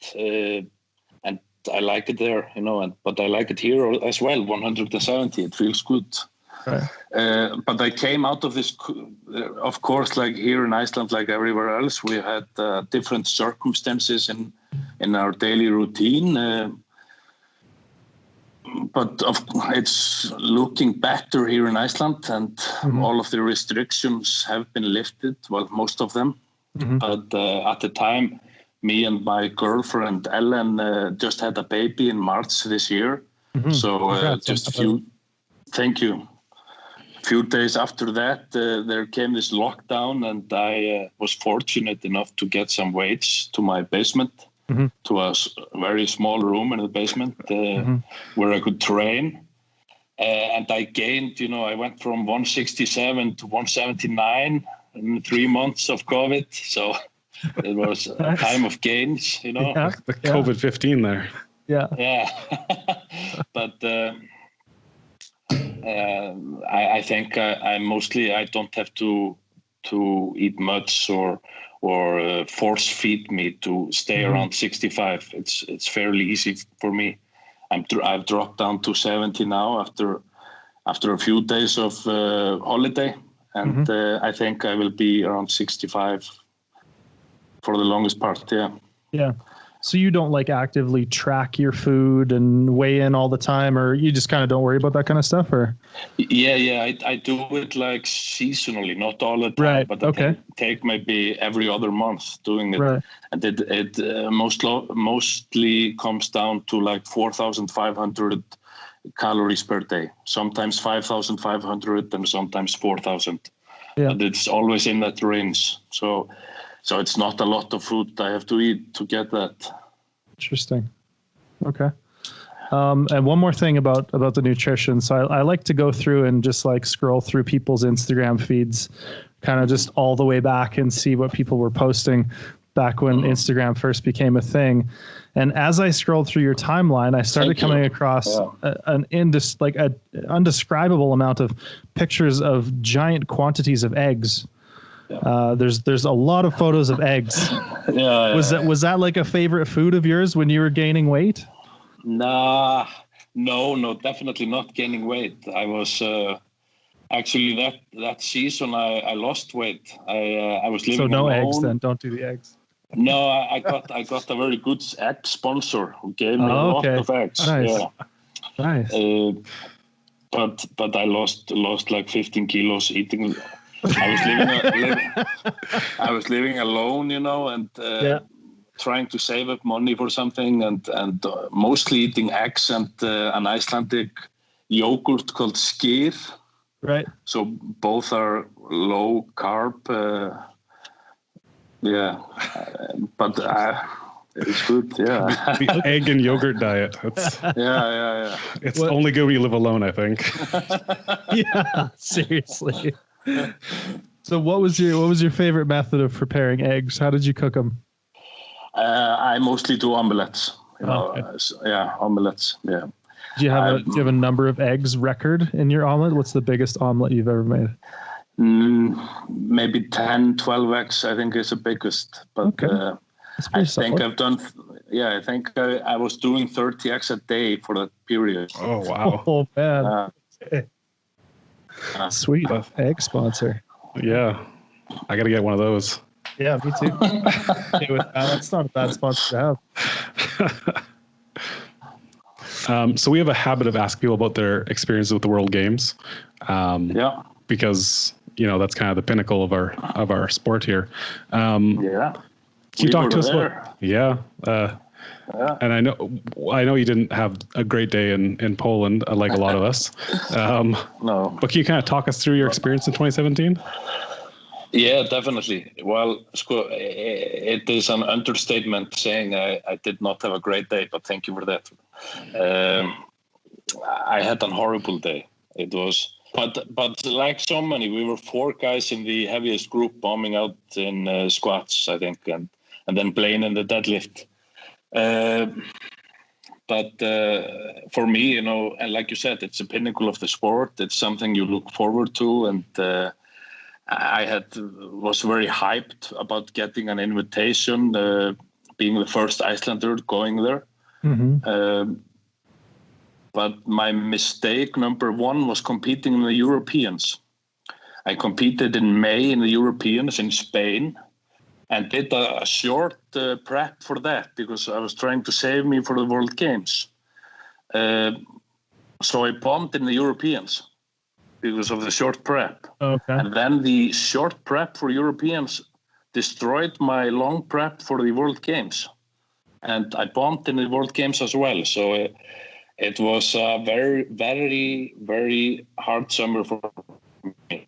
And I like it there, but I like it here as well. 170, it feels good. Right. But I came out of this, of course, like here in Iceland, like everywhere else, we had different circumstances in our daily routine. But it's looking better here in Iceland, and all of the restrictions have been lifted. Well, most of them. But at the time, me and my girlfriend Ellen just had a baby in March this year. So thank you. A few days after that, there came this lockdown, and I was fortunate enough to get some weights to my basement. To a very small room in the basement where I could train. And I gained, I went from 167 to 179 in 3 months of COVID. So it was a time of gains, Yeah, the COVID-15 there. Yeah. Yeah. But I think I don't have to eat much or force feed me to stay around 65. It's fairly easy for me. I've dropped down to 70 now after a few days of holiday, and I think I will be around 65 for the longest part. Yeah. So you don't like actively track your food and weigh in all the time, or you just kind of don't worry about that kind of stuff, or? Yeah. I do it like seasonally, not all the time, right. but I take maybe every other month doing it. Right. And it mostly comes down to like 4,500 calories per day, sometimes 5,500 and sometimes 4,000. Yeah. But it's always in that range. So it's not a lot of food I have to eat to get that. Interesting. Okay. And one more thing about the nutrition. So I like to go through and just like scroll through people's Instagram feeds, kind of just all the way back and see what people were posting back when Instagram first became a thing. And as I scrolled through your timeline, I started coming across an undescribable amount of pictures of giant quantities of eggs. There's a lot of photos of eggs. Was that like a favorite food of yours when you were gaining weight? Nah, no, definitely not gaining weight. I was actually that season I lost weight. I was living so no alone. Eggs then. Don't do the eggs. No, I got a very good egg sponsor who gave me a lot of eggs. Nice. Yeah. Nice. But I lost like 15 kilos eating. I was living alone, and trying to save up money for something, and mostly eating eggs and an Icelandic yogurt called skyr. Right. So both are low carb. But it's good. Yeah. The egg and yogurt diet. Yeah. It's only good when you live alone, I think. Yeah, seriously. So what was your favorite method of preparing eggs? How did you cook them? I mostly do omelets. Omelets. Yeah. Do you have a number of eggs record in your omelet? What's the biggest omelet you've ever made? Maybe 10, 12 eggs, I think is the biggest. But I think I've done. Yeah, I think I was doing 30 eggs a day for that period. Oh wow! Oh man. Sweet egg sponsor. Yeah, I got to get one of those. Yeah, me too. That's not a bad sponsor to have. So we have a habit of asking people about their experiences with the World Games. Because that's kind of the pinnacle of our sport here. Can you talk to us about? Yeah. And I know you didn't have a great day in Poland like a lot of us. No. But can you kind of talk us through your experience in 2017? Yeah, definitely. Well, it is an understatement saying I did not have a great day, but thank you for that. I had a horrible day. It was, but like so many, we were 4 guys in the heaviest group bombing out in squats, I think, and then playing in the deadlift. But for me, and like you said, it's a pinnacle of the sport. It's something you look forward to, and I was very hyped about getting an invitation, being the first Icelander going there. But my mistake number one was competing in the Europeans. I competed in May in the Europeans in Spain and did a short prep for that because I was trying to save me for the World Games. So I bombed in the Europeans because of the short prep. Okay. And then the short prep for Europeans destroyed my long prep for the World Games. And I bombed in the World Games as well. So it was a very, very, very hard summer for me.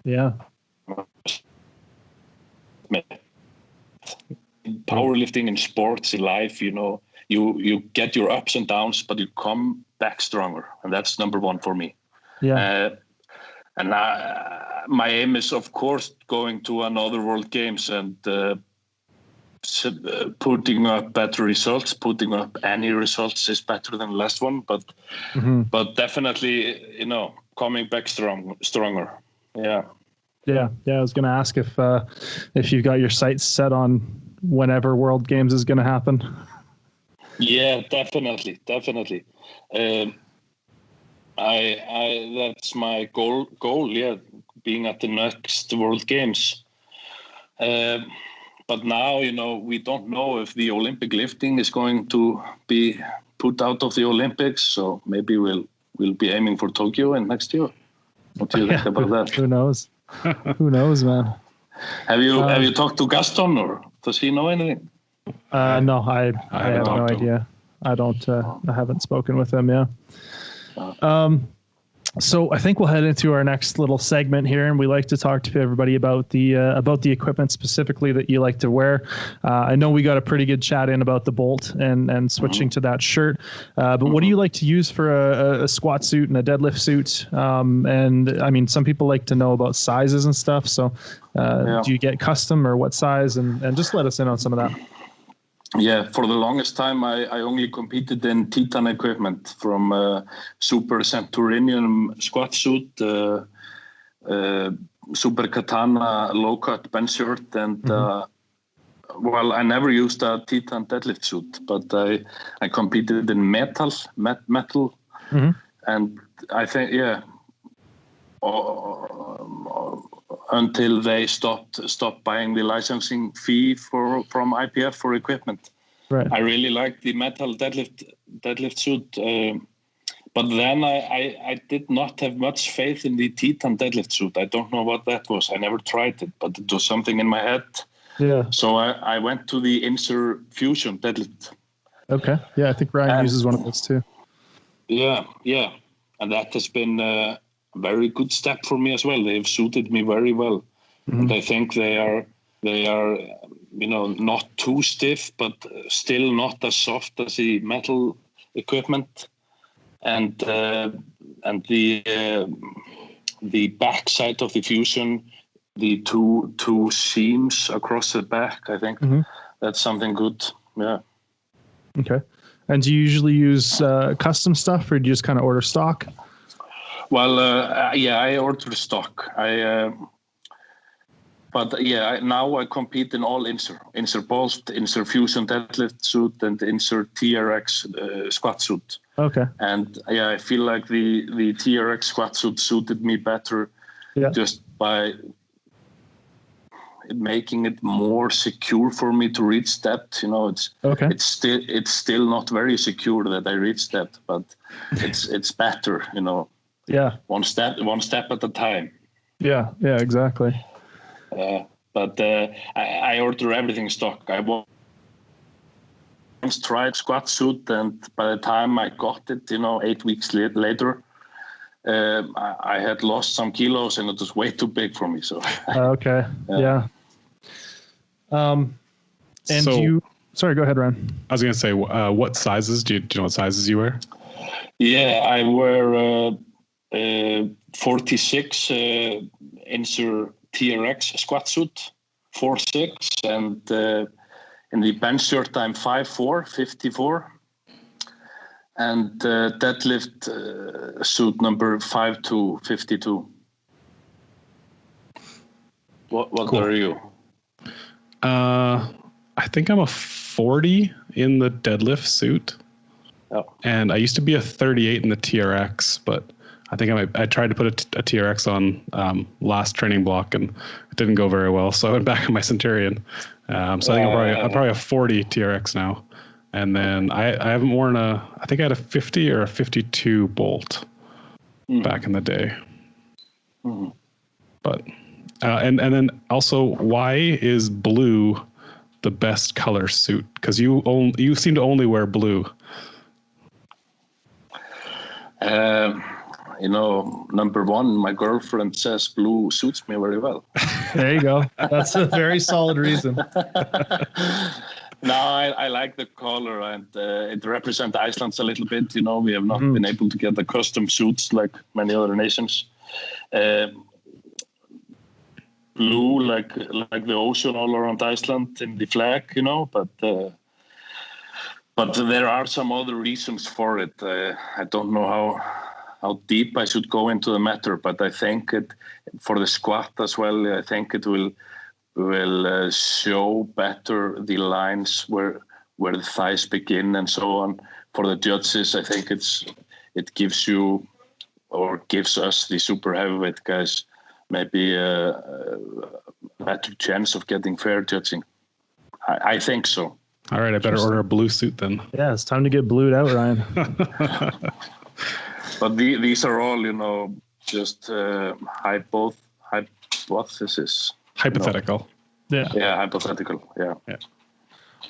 Yeah. Powerlifting in sports, in life, you get your ups and downs, but you come back stronger. And that's number one for me. Yeah. And my aim is, of course, going to another World Games and putting up better results. Putting up any results is better than the last one, but definitely, coming back stronger. Yeah. Yeah. I was going to ask if you've got your sights set on whenever World Games is going to happen. Yeah, definitely. That's my goal. Yeah, being at the next World Games. But now, we don't know if the Olympic lifting is going to be put out of the Olympics. So maybe we'll be aiming for Tokyo in next year. What do you think about that? Who knows? Who knows, man? Have you talked to Gaston, or does he know anything? No, I have no idea. I don't. I haven't spoken with him. Yeah. So I think we'll head into our next little segment here, and we like to talk to everybody about the equipment specifically that you like to wear. I know we got a pretty good chat in about the Bolt and switching to that shirt, but what do you like to use for a squat suit and a deadlift suit? And I mean, some people like to know about sizes and stuff. So do you get custom, or what size? And just let us in on some of that. Yeah, for the longest time, I only competed in Titan equipment, from Super Centurionium squat suit, Super Katana low-cut bench shirt, and I never used a Titan deadlift suit, but I competed in metal, and I think until they stopped buying the licensing fee from IPF for equipment. Right. I really liked the metal deadlift suit, but then I did not have much faith in the Titan deadlift suit. I don't know what that was. I never tried it, but it was something in my head. Yeah. So I went to the Insur Fusion deadlift. Okay. Yeah, I think Ryan uses one of those too. Yeah, and that has been a very good step for me as well. They've suited me very well, and I think they are not too stiff, but still not as soft as the metal equipment, and the back side of the Fusion, the two seams across the back, I think that's something good. Yeah. Okay. And do you usually use custom stuff, or do you just kind of order stock? Well, I order stock. Now I compete in all Insur Bolt, Insur Fusion deadlift suit, and Insur TRX squat suit. Okay. And I feel like the TRX squat suit suited me better, just by making it more secure for me to reach that. It's still not very secure that I reach that, but it's better. Yeah. One step at a time. Yeah, exactly. But I order everything stock. I once tried squat suit, and by the time I got it, 8 weeks later, I had lost some kilos, and it was way too big for me. So. Okay. Yeah. Sorry, go ahead, Ryan. I was going to say, what sizes do you know? What sizes you wear? Yeah, I wear 46 Insur TRX squat suit, 4'6", and in the bench shirt I'm 5'4", 54, and deadlift suit number 5'2", 52. What cool. Are you? I think I'm a 40 in the deadlift suit. Oh. And I used to be a 38 in the TRX, but I think I tried to put a TRX on last training block, and it didn't go very well. So I went back on my Centurion. So I think I'm probably a 40 TRX now. And then I haven't worn I think I had a 50 or a 52 bolt back in the day. Mm-hmm. But and then also, why is blue the best color suit? Because you seem to only wear blue. Number one, my girlfriend says blue suits me very well. There you go. That's a very solid reason. No, I like the color, and it represents Iceland a little bit. We have not been able to get the custom suits like many other nations. Blue, like the ocean all around Iceland in the flag, but there are some other reasons for it. I don't know how deep I should go into the matter, but I think for the squat as well, I think it will show better the lines where the thighs begin and so on. For the judges, I think it gives you, or gives us, the super heavyweight guys, maybe a better chance of getting fair judging. I think so. All right, I better order a blue suit then. Yeah, it's time to get blued out, Ryan. But these are all, just hypothesis. Hypothetical. Yeah. Yeah, hypothetical. Yeah.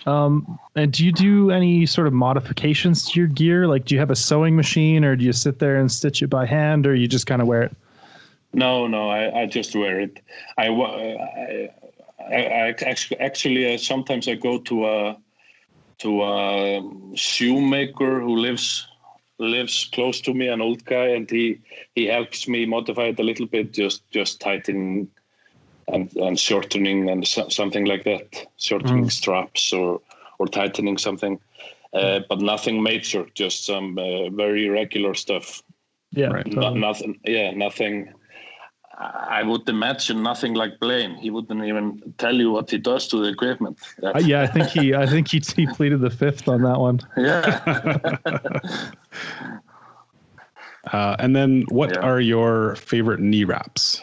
And do you do any sort of modifications to your gear? Like, do you have a sewing machine, or do you sit there and stitch it by hand, or you just kind of wear it? No, I just wear it. I actually sometimes I go to a shoemaker who lives close to me, an old guy, and he helps me modify it a little bit, just tightening and shortening and something like that, shortening straps or tightening something, but nothing major, just some very regular stuff. Yeah, right. Nothing. Yeah, nothing. I would imagine nothing like Blaine. He wouldn't even tell you what he does to the equipment. Yeah, I think he pleaded the fifth on that one. Yeah. And then, what are your favorite knee wraps?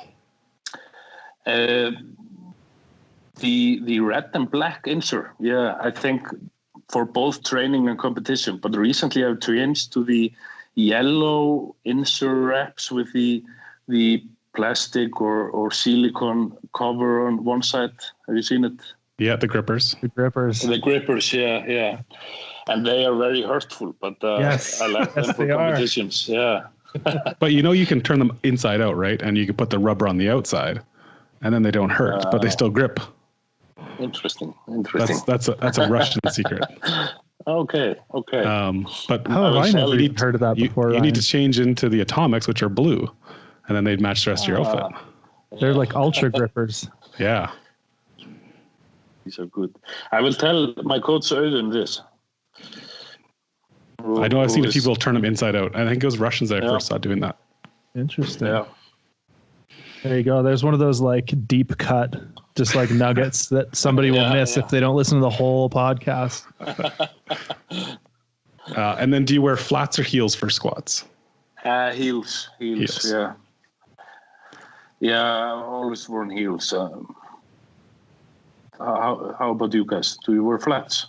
The red and black insert. Yeah, I think for both training and competition. But recently I've changed to the yellow insert wraps with the plastic or silicone cover on one side. Have you seen it? Yeah, the grippers. The grippers. The grippers, yeah. And they are very hurtful, but yes. I like them for competitions. Yeah. But you can turn them inside out, right? And you can put the rubber on the outside, and then they don't hurt, but they still grip. Interesting. That's a Russian secret. Okay. But I never heard of that before. You need to change into the atomics, which are blue, and then they'd match the rest of your outfit. They're like ultra grippers. Yeah. These are good. I will tell my coach Øyvind this. I know I've seen people turn them inside out. I think it was Russians that I first saw doing that. Interesting. Yeah. There you go. There's one of those like deep cut, just like nuggets that somebody will miss if they don't listen to the whole podcast. And then, do you wear flats or heels for squats? Heels. Yeah. Yeah, I've always worn heels. How about you guys? Do you wear flats?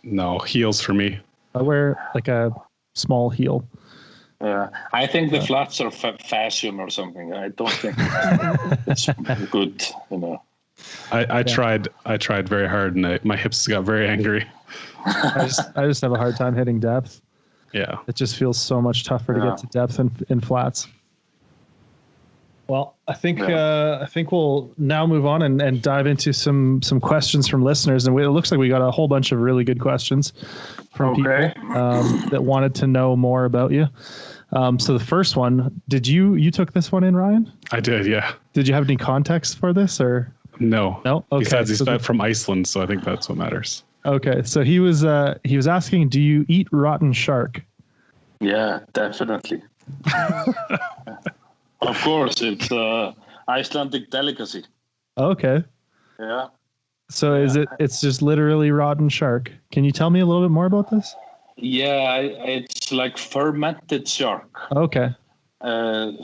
No, heels for me. I wear like a small heel. Yeah, I think the flats are fashion or something. I don't think it's good. I tried very hard, and my hips got very angry. I just have a hard time hitting depth. Yeah, it just feels so much tougher to get to depth in flats. Well, I think we'll now move on and dive into some questions from listeners, and it looks like we got a whole bunch of really good questions from people that wanted to know more about you. So the first one, you took this one in, Ryan? I did, yeah. Did you have any context for this, or no? Okay. Besides, he's from Iceland, so I think that's what matters. Okay, so he was asking, do you eat rotten shark? Yeah, definitely. Of course, it's Icelandic delicacy. Okay. Yeah. So it's just literally rotten shark. Can you tell me a little bit more about this? Yeah, it's like fermented shark. Okay.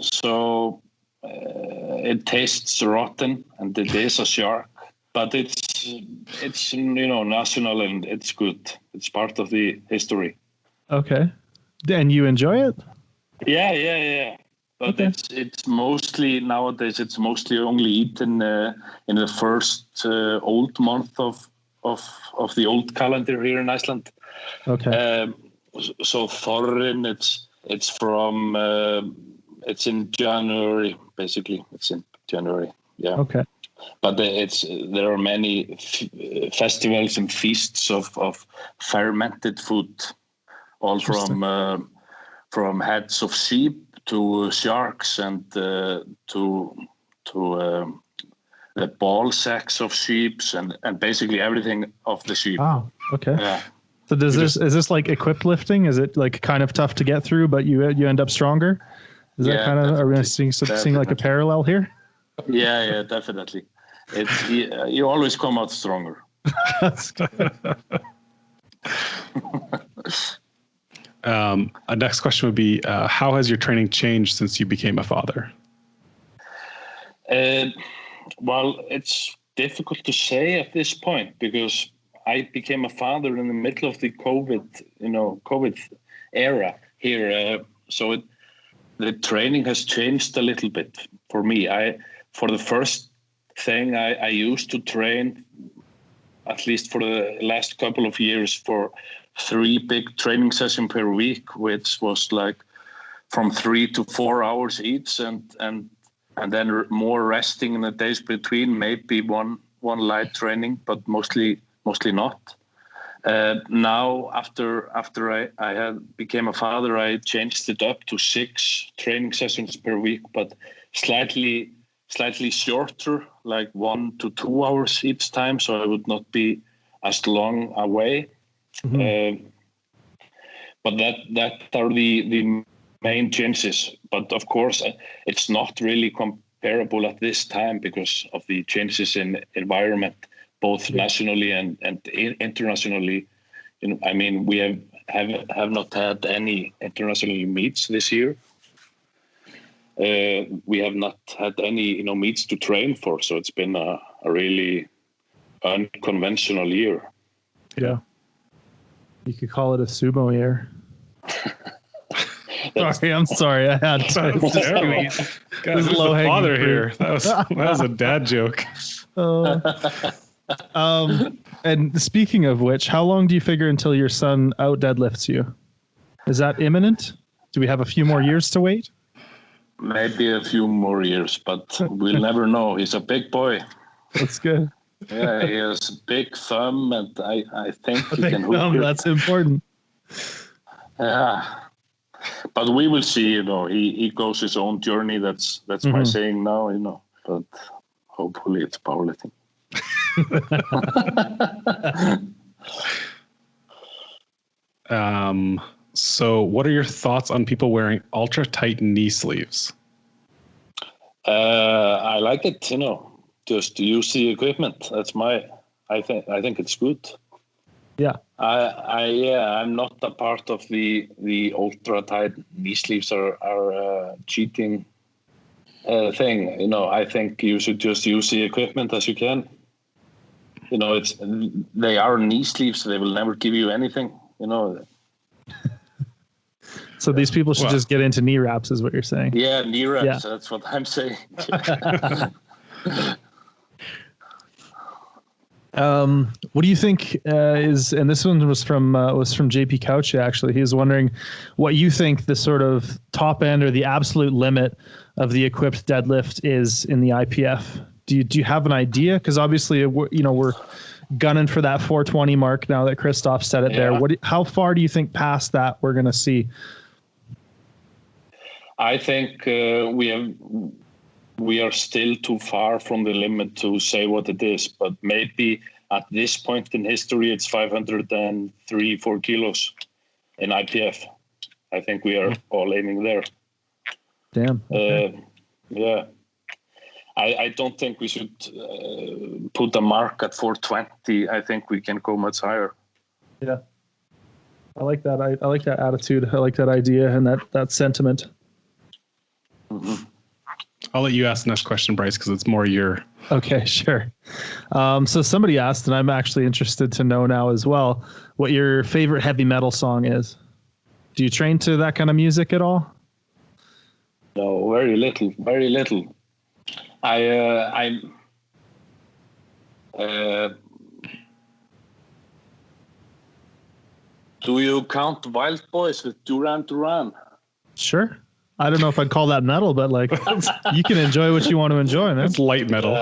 So it tastes rotten, and it is a shark, but it's national, and it's good. It's part of the history. Okay. And you enjoy it? Yeah. But Okay. it's mostly nowadays. It's mostly only eaten in the first old month of the old calendar here in Iceland. Okay. So Thorin, it's from it's in January, basically. It's in January. Yeah. Okay. But there are many festivals and feasts of fermented food, all from heads of sheep to sharks and to the ball sacks of sheep and basically everything of the sheep. Wow. Okay. Yeah. So is this like equipped lifting? Is it like kind of tough to get through, but you end up stronger? Is that kind of, are we seeing like a parallel here? Yeah, definitely. It's you always come out stronger. That's good. A next question would be, how has your training changed since you became a father? Well, it's difficult to say at this point because I became a father in the middle of the COVID era here. So the training has changed a little bit for me. For the first thing, I used to train, at least for the last couple of years, for 3 big training sessions per week, which was like from 3 to 4 hours each, and then more resting in the days between, maybe one light training, but mostly not. Now, after I had became a father, I changed it up to 6 training sessions per week, but slightly shorter, like 1 to 2 hours each time, so I would not be as long away. Mm-hmm. But that are the main changes. But of course, it's not really comparable at this time because of the changes in environment, both nationally and internationally. I mean, we have not had any international meets this year. We have not had any meets to train for, so it's been a really unconventional year. Yeah. You could call it a sumo year. I'm sorry. I had to. Who's the father here? That was a dad joke. And speaking of which, how long do you figure until your son out deadlifts you? Is that imminent? Do we have a few more years to wait? Maybe a few more years, but we'll never know. He's a big boy. That's good. Yeah, he has a big thumb, and I think he can hook it. That's important. Yeah, but we will see. He goes his own journey. That's mm-hmm. my saying now. But hopefully, it's powerlifting. So what are your thoughts on people wearing ultra tight knee sleeves? I like it, just use the equipment. That's I think it's good. Yeah. I'm not a part of the ultra tight knee sleeves are cheating thing. I think you should just use the equipment as you can. They are knee sleeves. So they will never give you anything. So these people should just get into knee wraps, is what you're saying? Yeah, knee wraps. Yeah. That's what I'm saying. What do you think is? And this one was from JP Couch. Actually, he was wondering what you think the sort of top end or the absolute limit of the equipped deadlift is in the IPF. Do you have an idea? Because obviously, we're gunning for that 420 mark now that Christoph said it there. How far do you think past that we're going to see? I think we are still too far from the limit to say what it is, but maybe at this point in history, it's 503-4 kilos in IPF. I think we are all aiming there. Damn. Okay. Yeah. I don't think we should put a mark at 420. I think we can go much higher. Yeah. I like that. I like that attitude. I like that idea and that sentiment. Mm-hmm. I'll let you ask the next question, Bryce, because it's more your... Okay, sure. So somebody asked, and I'm actually interested to know now as well, what your favorite heavy metal song is. Do you train to that kind of music at all? No, very little, very little. Do you count Wild Boys with Duran Duran? Sure. I don't know if I'd call that metal, but like you can enjoy what you want to enjoy, man. It's light metal.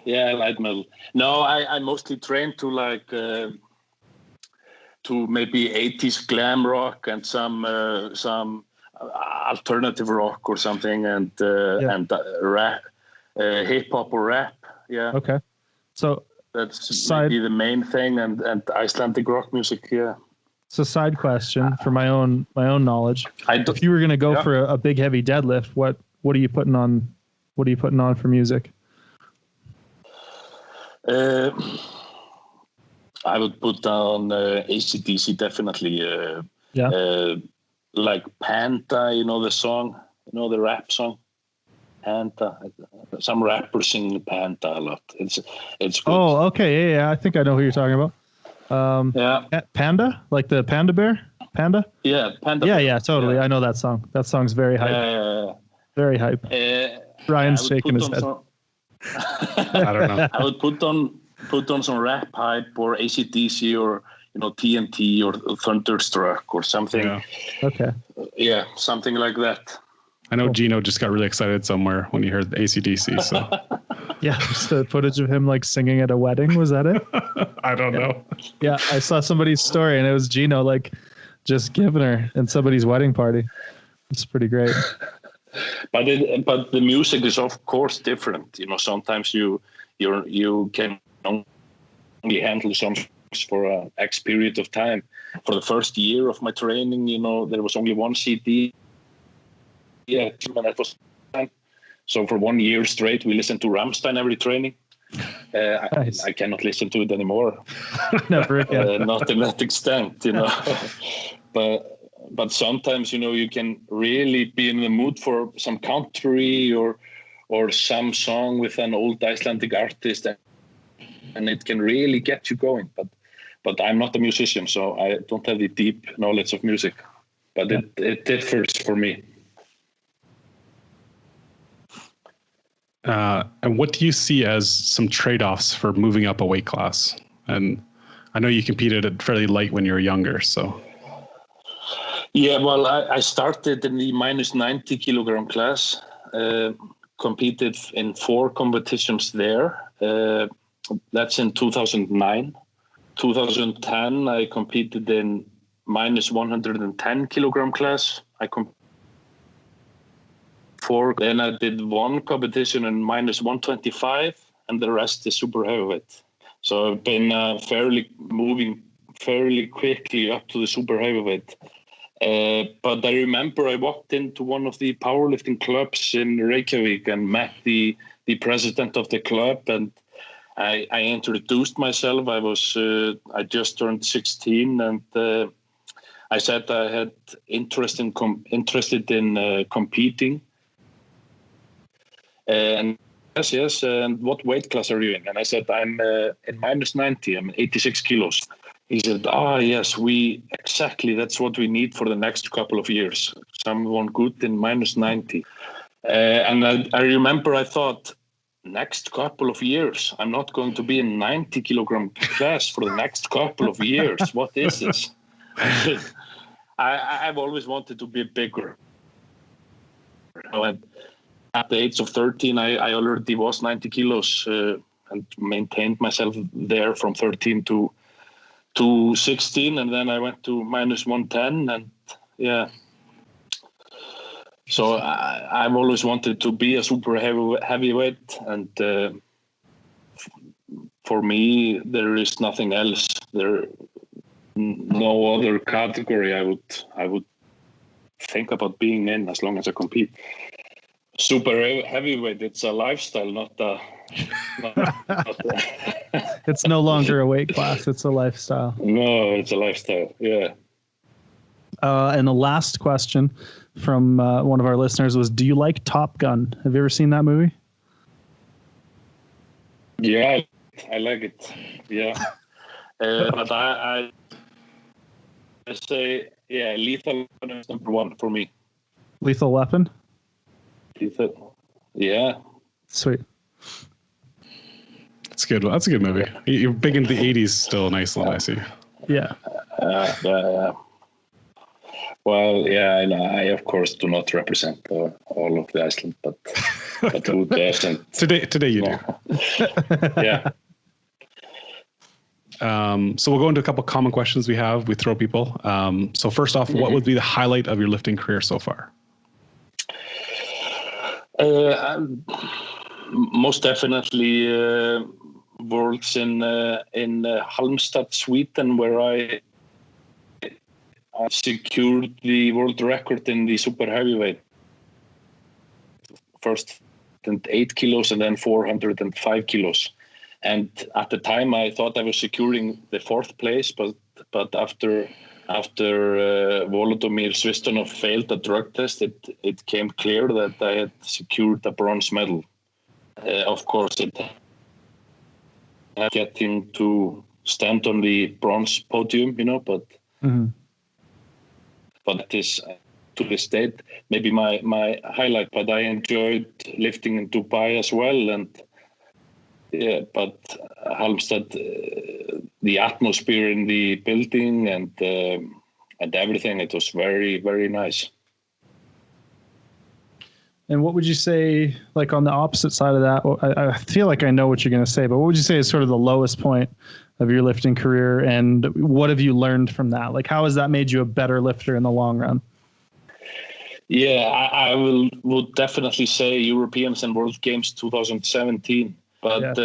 Yeah, light metal. No, I mostly train to like to maybe 80s glam rock and some alternative rock or something, and rap, hip hop or rap. Yeah. Okay. So that's maybe the main thing, and Icelandic rock music. Yeah. So side question for my own knowledge. If you were going to go for a big heavy deadlift, what are you putting on? What are you putting on for music? I would put down AC/DC definitely. Like Panda, you know the song, you know the rap song, Panda. Some rappers sing Panda a lot. It's good. Oh, okay, yeah. I think I know who you're talking about. Panda, like the panda bear, Panda. Yeah, Panda. Yeah, totally. Yeah. I know that song. That song's very hype. Very hype. Ryan's shaking his head. I don't know. I would put on some rap hype or AC/DC or TNT or Thunderstruck or something. Yeah. Okay. Yeah, something like that. I know Gino just got really excited somewhere when he heard the AC/DC. So. Yeah, just the footage of him like singing at a wedding. Was that it? I don't know. Yeah, I saw somebody's story and it was Gino like just giving her in somebody's wedding party. It's pretty great. But the music is of course different. Sometimes you can only handle some for an X period of time. For the first year of my training, there was only one CD. Yeah, and that was fine. So for 1 year straight, we listened to Rammstein every training. Nice. I cannot listen to it anymore. Never again. Not to that extent, But sometimes, you can really be in the mood for some country or some song with an old Icelandic artist, and it can really get you going. But I'm not a musician, so I don't have the deep knowledge of music. But it differs for me. And what do you see as some trade-offs for moving up a weight class? And I know you competed at fairly light when you were younger, so. Yeah, well, I started in the minus 90 kilogram class, competed in 4 competitions there. That's in 2009. 2010, I competed in minus 110 kilogram class. Then I did 1 competition in minus 125, and the rest is super heavyweight. So I've been moving fairly quickly up to the super heavyweight. But I remember I walked into one of the powerlifting clubs in Reykjavik and met the president of the club, and I introduced myself. I just turned 16, and I said I had interested in competing. And yes, and what weight class are you in? And I said, I'm in minus 90, I'm 86 kilos. He said, yes, that's what we need for the next couple of years. Someone good in minus 90. And I remember I thought, next couple of years, I'm not going to be in 90 kilogram class for the next couple of years. What is this? I've always wanted to be bigger. At the age of 13, I already was 90 kilos and maintained myself there from 13 to 16. And then I went to minus 110. And yeah. So I've always wanted to be a super heavyweight. And for me, there is nothing else. No other category I would think about being in as long as I compete. Super heavyweight. It's a lifestyle, not a. It's no longer a weight class; it's a lifestyle. No, it's a lifestyle. Yeah. And the last question from one of our listeners was, "Do you like Top Gun? Have you ever seen that movie?" Yeah, I like it. Yeah, but I say, yeah, Lethal Weapon is number one for me. Lethal Weapon. Lethal. Yeah. Sweet. That's good. That's a good movie. You're big into the 80s still in Iceland, I see. Yeah. Well, yeah, I of course do not represent all of the Iceland, but who doesn't? Today you do. Yeah. So we'll go into a couple common questions we have. We throw people. So first off, what would be the highlight of your lifting career so far? Most definitely worlds in Halmstad, Sweden, where I secured the world record in the super heavyweight. First 8 kilos and then 405 kilos. And at the time, I thought I was securing the 4th place, but after Volodymyr Svistonov failed the drug test, it came clear that I had secured a bronze medal. Of course, it had getting to stand on the bronze podium, but that is to this date maybe my highlight. But I enjoyed lifting in Dubai as well, and yeah, but Halmstad, the atmosphere in the building and everything, it was very, very nice. And what would you say, like on the opposite side of that? I feel like I know what you're going to say, but what would you say is sort of the lowest point of your lifting career, and what have you learned from that? Like, how has that made you a better lifter in the long run? Yeah, I would definitely say Europeans and World Games 2017. But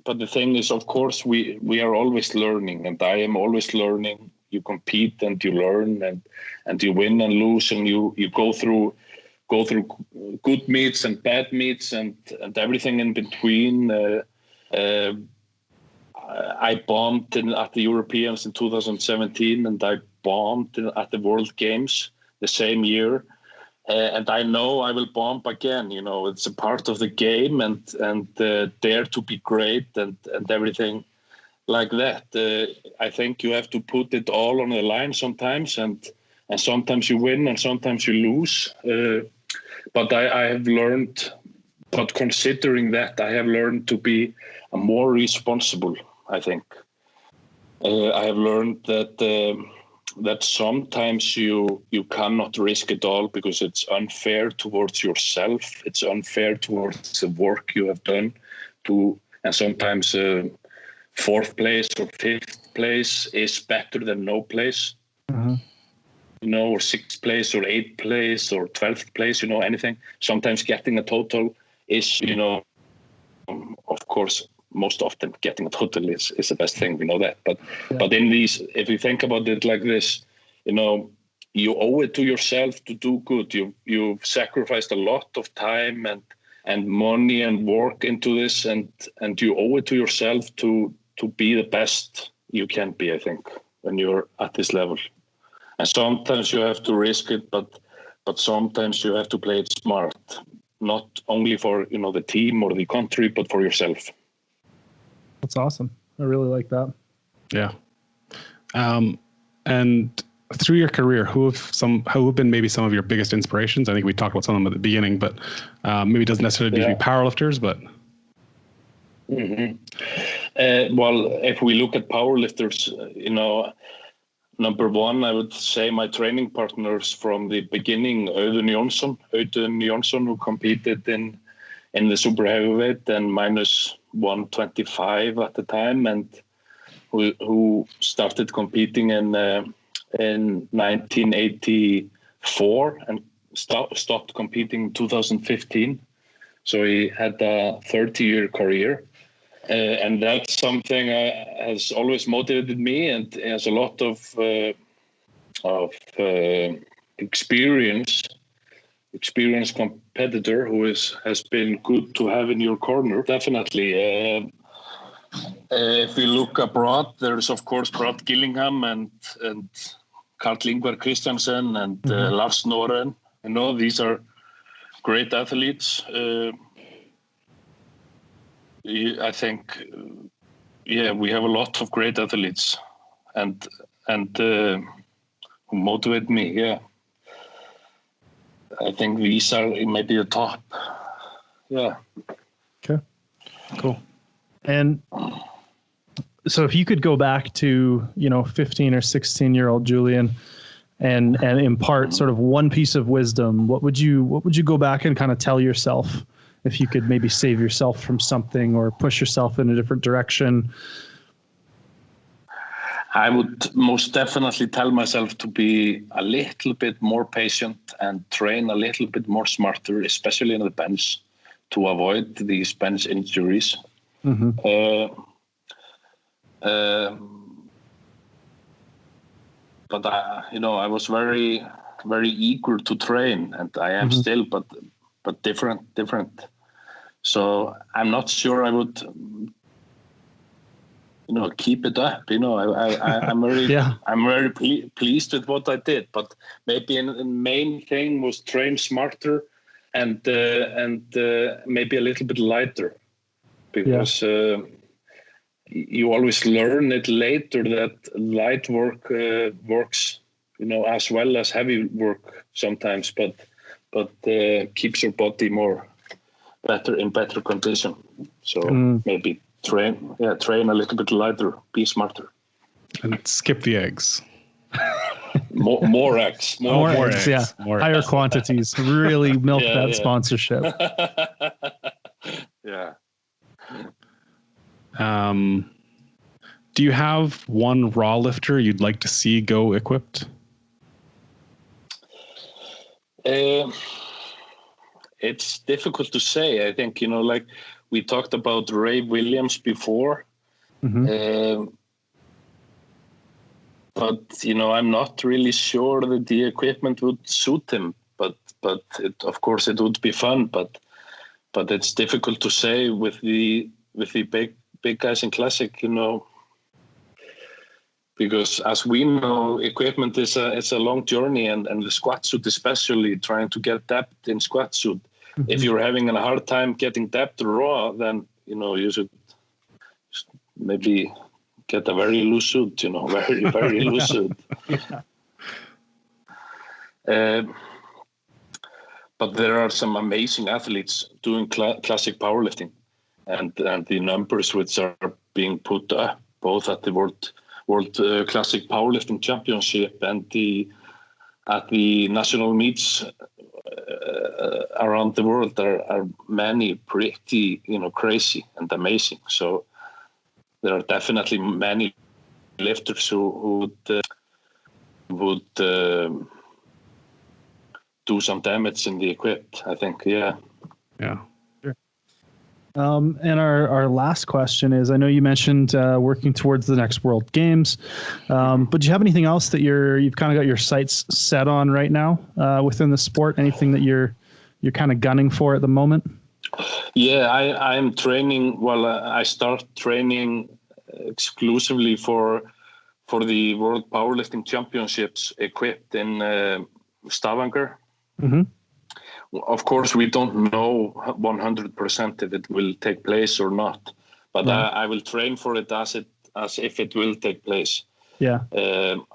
but the thing is, of course, we are always learning, and I am always learning. You compete and you learn, and you win and lose, and you go through good meets and bad meets and everything in between. I bombed at the Europeans in 2017, and I bombed at the World Games the same year. And I know I will bomb again. It's a part of the game, and dare to be great and everything like that. I think you have to put it all on the line sometimes, and sometimes you win and sometimes you lose. But I have learned, but considering that, I have learned to be more responsible, I think. I have learned that sometimes you cannot risk it all because it's unfair towards yourself. It's unfair towards the work you have done. And sometimes 4th place or 5th place is better than no place. Or 6th place or 8th place or 12th place, anything. Sometimes getting a total is, of course, most often getting a total is the best thing. We know that. But in these, if you think about it like this, you owe it to yourself to do good. You've sacrificed a lot of time and money and work into this, and you owe it to yourself to be the best you can be, I think, when you're at this level. And sometimes you have to risk it, but sometimes you have to play it smart, not only for the team or the country, but for yourself. That's awesome. I really like that. Yeah. And through your career, who have been maybe some of your biggest inspirations? I think we talked about some of them at the beginning, but maybe it doesn't necessarily need to be powerlifters, but. Well, if we look at powerlifters, number one, I would say my training partners from the beginning, Julian Johannsson, who competed in the super heavyweight and minus 125 at the time, and who started competing in 1984 and stopped competing in 2015. So he had a 30-year career. And that's something has always motivated me, and has a lot of experience experienced competitor who has been good to have in your corner. Definitely. If we look abroad, there's of course Brad Gillingham and Karl Ingvar Christiansen and Lars Noren. These are great athletes. I think, we have a lot of great athletes, and who motivate me. Yeah, I think these are maybe the top. Yeah. Okay. Cool. And so if you could go back to, 15 or 16-year-old Julian and impart sort of one piece of wisdom, what would you go back and kind of tell yourself if you could maybe save yourself from something or push yourself in a different direction? I would most definitely tell myself to be a little bit more patient and train a little bit more smarter, especially in the bench, to avoid these bench injuries. But I was very, very eager to train, and I am still, but different. So I'm not sure I would, keep it up. I'm very, I'm very pleased with what I did. But maybe the main thing was train smarter and maybe a little bit lighter, because you always learn it later that light work works, as well as heavy work sometimes, but keeps your body in better condition. So maybe train a little bit lighter, be smarter, and skip the eggs. more eggs, more eggs, eggs. Yeah, higher quantities. Really milk that sponsorship. Yeah. Do you have one raw lifter you'd like to see go equipped? It's difficult to say. I think, like we talked about Ray Williams before. But, I'm not really sure that the equipment would suit him. But of course it would be fun. But it's difficult to say with the big guys in Classic, because as we know, equipment is a long journey, and the squat suit, especially trying to get depth in squat suit. If you're having a hard time getting depth raw, then you should maybe get a very loose suit, very, very loose suit. But there are some amazing athletes doing classic powerlifting, and the numbers which are being put up both at the World Classic Powerlifting Championship and at the national meets around the world are many pretty crazy and amazing. So there are definitely many lifters who would do some damage in the equip, I think. Yeah. Sure. And our last question is, I know you mentioned working towards the next World Games, but do you have anything else that you've kind of got your sights set on right now within the sport? Anything that you're kind of gunning for at the moment? Yeah, I'm training. Well, I start training exclusively for the World Powerlifting Championships equipped in Stavanger. Of course, we don't know 100% if it will take place or not, but I will train for it as if it will take place. Yeah.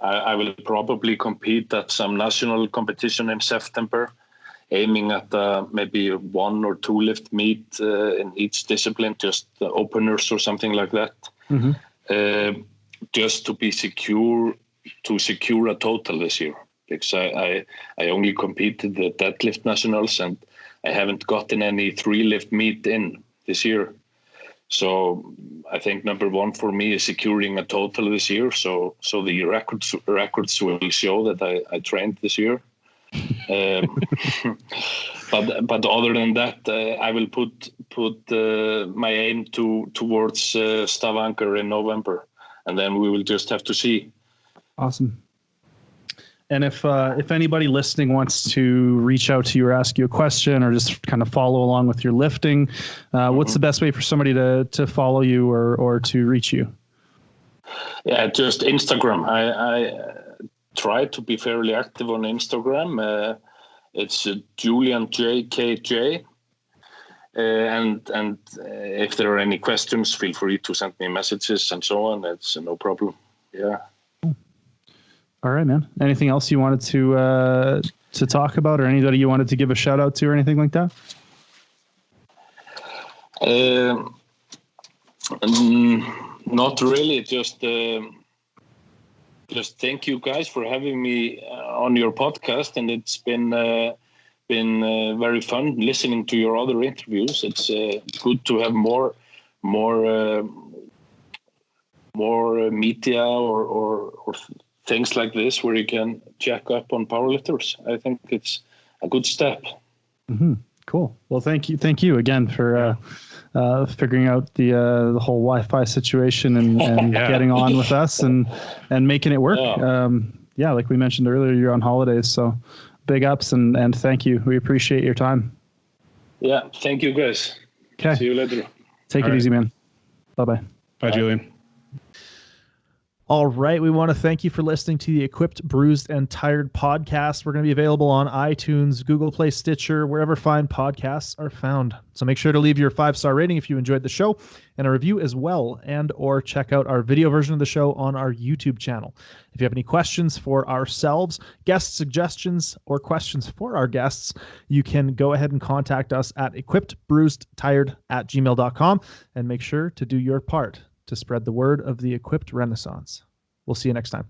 I will probably compete at some national competition in September, aiming at maybe 1 or 2 lift meet in each discipline, just the openers or something like that, just to be secure a total this year. Because I only competed the deadlift nationals, and I haven't gotten any 3-lift meet in this year. So I think number one for me is securing a total this year. So the records will show that I trained this year. But other than that, I will put my aim towards Stavanger in November, and then we will just have to see. Awesome. And if anybody listening wants to reach out to you or ask you a question or just kind of follow along with your lifting, what's the best way for somebody to follow you or to reach you? Yeah, just Instagram. I try to be fairly active on Instagram. It's Julian JKJ. And if there are any questions, feel free to send me messages and so on. It's no problem. Yeah. All right, man. Anything else you wanted to talk about, or anybody you wanted to give a shout out to, or anything like that? Not really. Just thank you guys for having me on your podcast, and it's been very fun listening to your other interviews. It's good to have more media or things like this where you can check up on powerlifters. I think it's a good step. Mm-hmm. Cool. Well, thank you again for figuring out the whole Wi-Fi situation and getting on with us and making it work. Yeah, like we mentioned earlier, you're on holidays, so big ups and thank you. We appreciate your time. Yeah, thank you guys. Okay. See you later. Take it easy, man. Bye-bye. Bye, Julian. All right. We want to thank you for listening to the Equipped, Bruised, and Tired podcast. We're going to be available on iTunes, Google Play, Stitcher, wherever fine podcasts are found. So make sure to leave your 5-star rating if you enjoyed the show and a review as well, and or check out our video version of the show on our YouTube channel. If you have any questions for ourselves, guest suggestions, or questions for our guests, you can go ahead and contact us at equippedbruisedtired@gmail.com and make sure to do your part to spread the word of the Equipped Renaissance. We'll see you next time.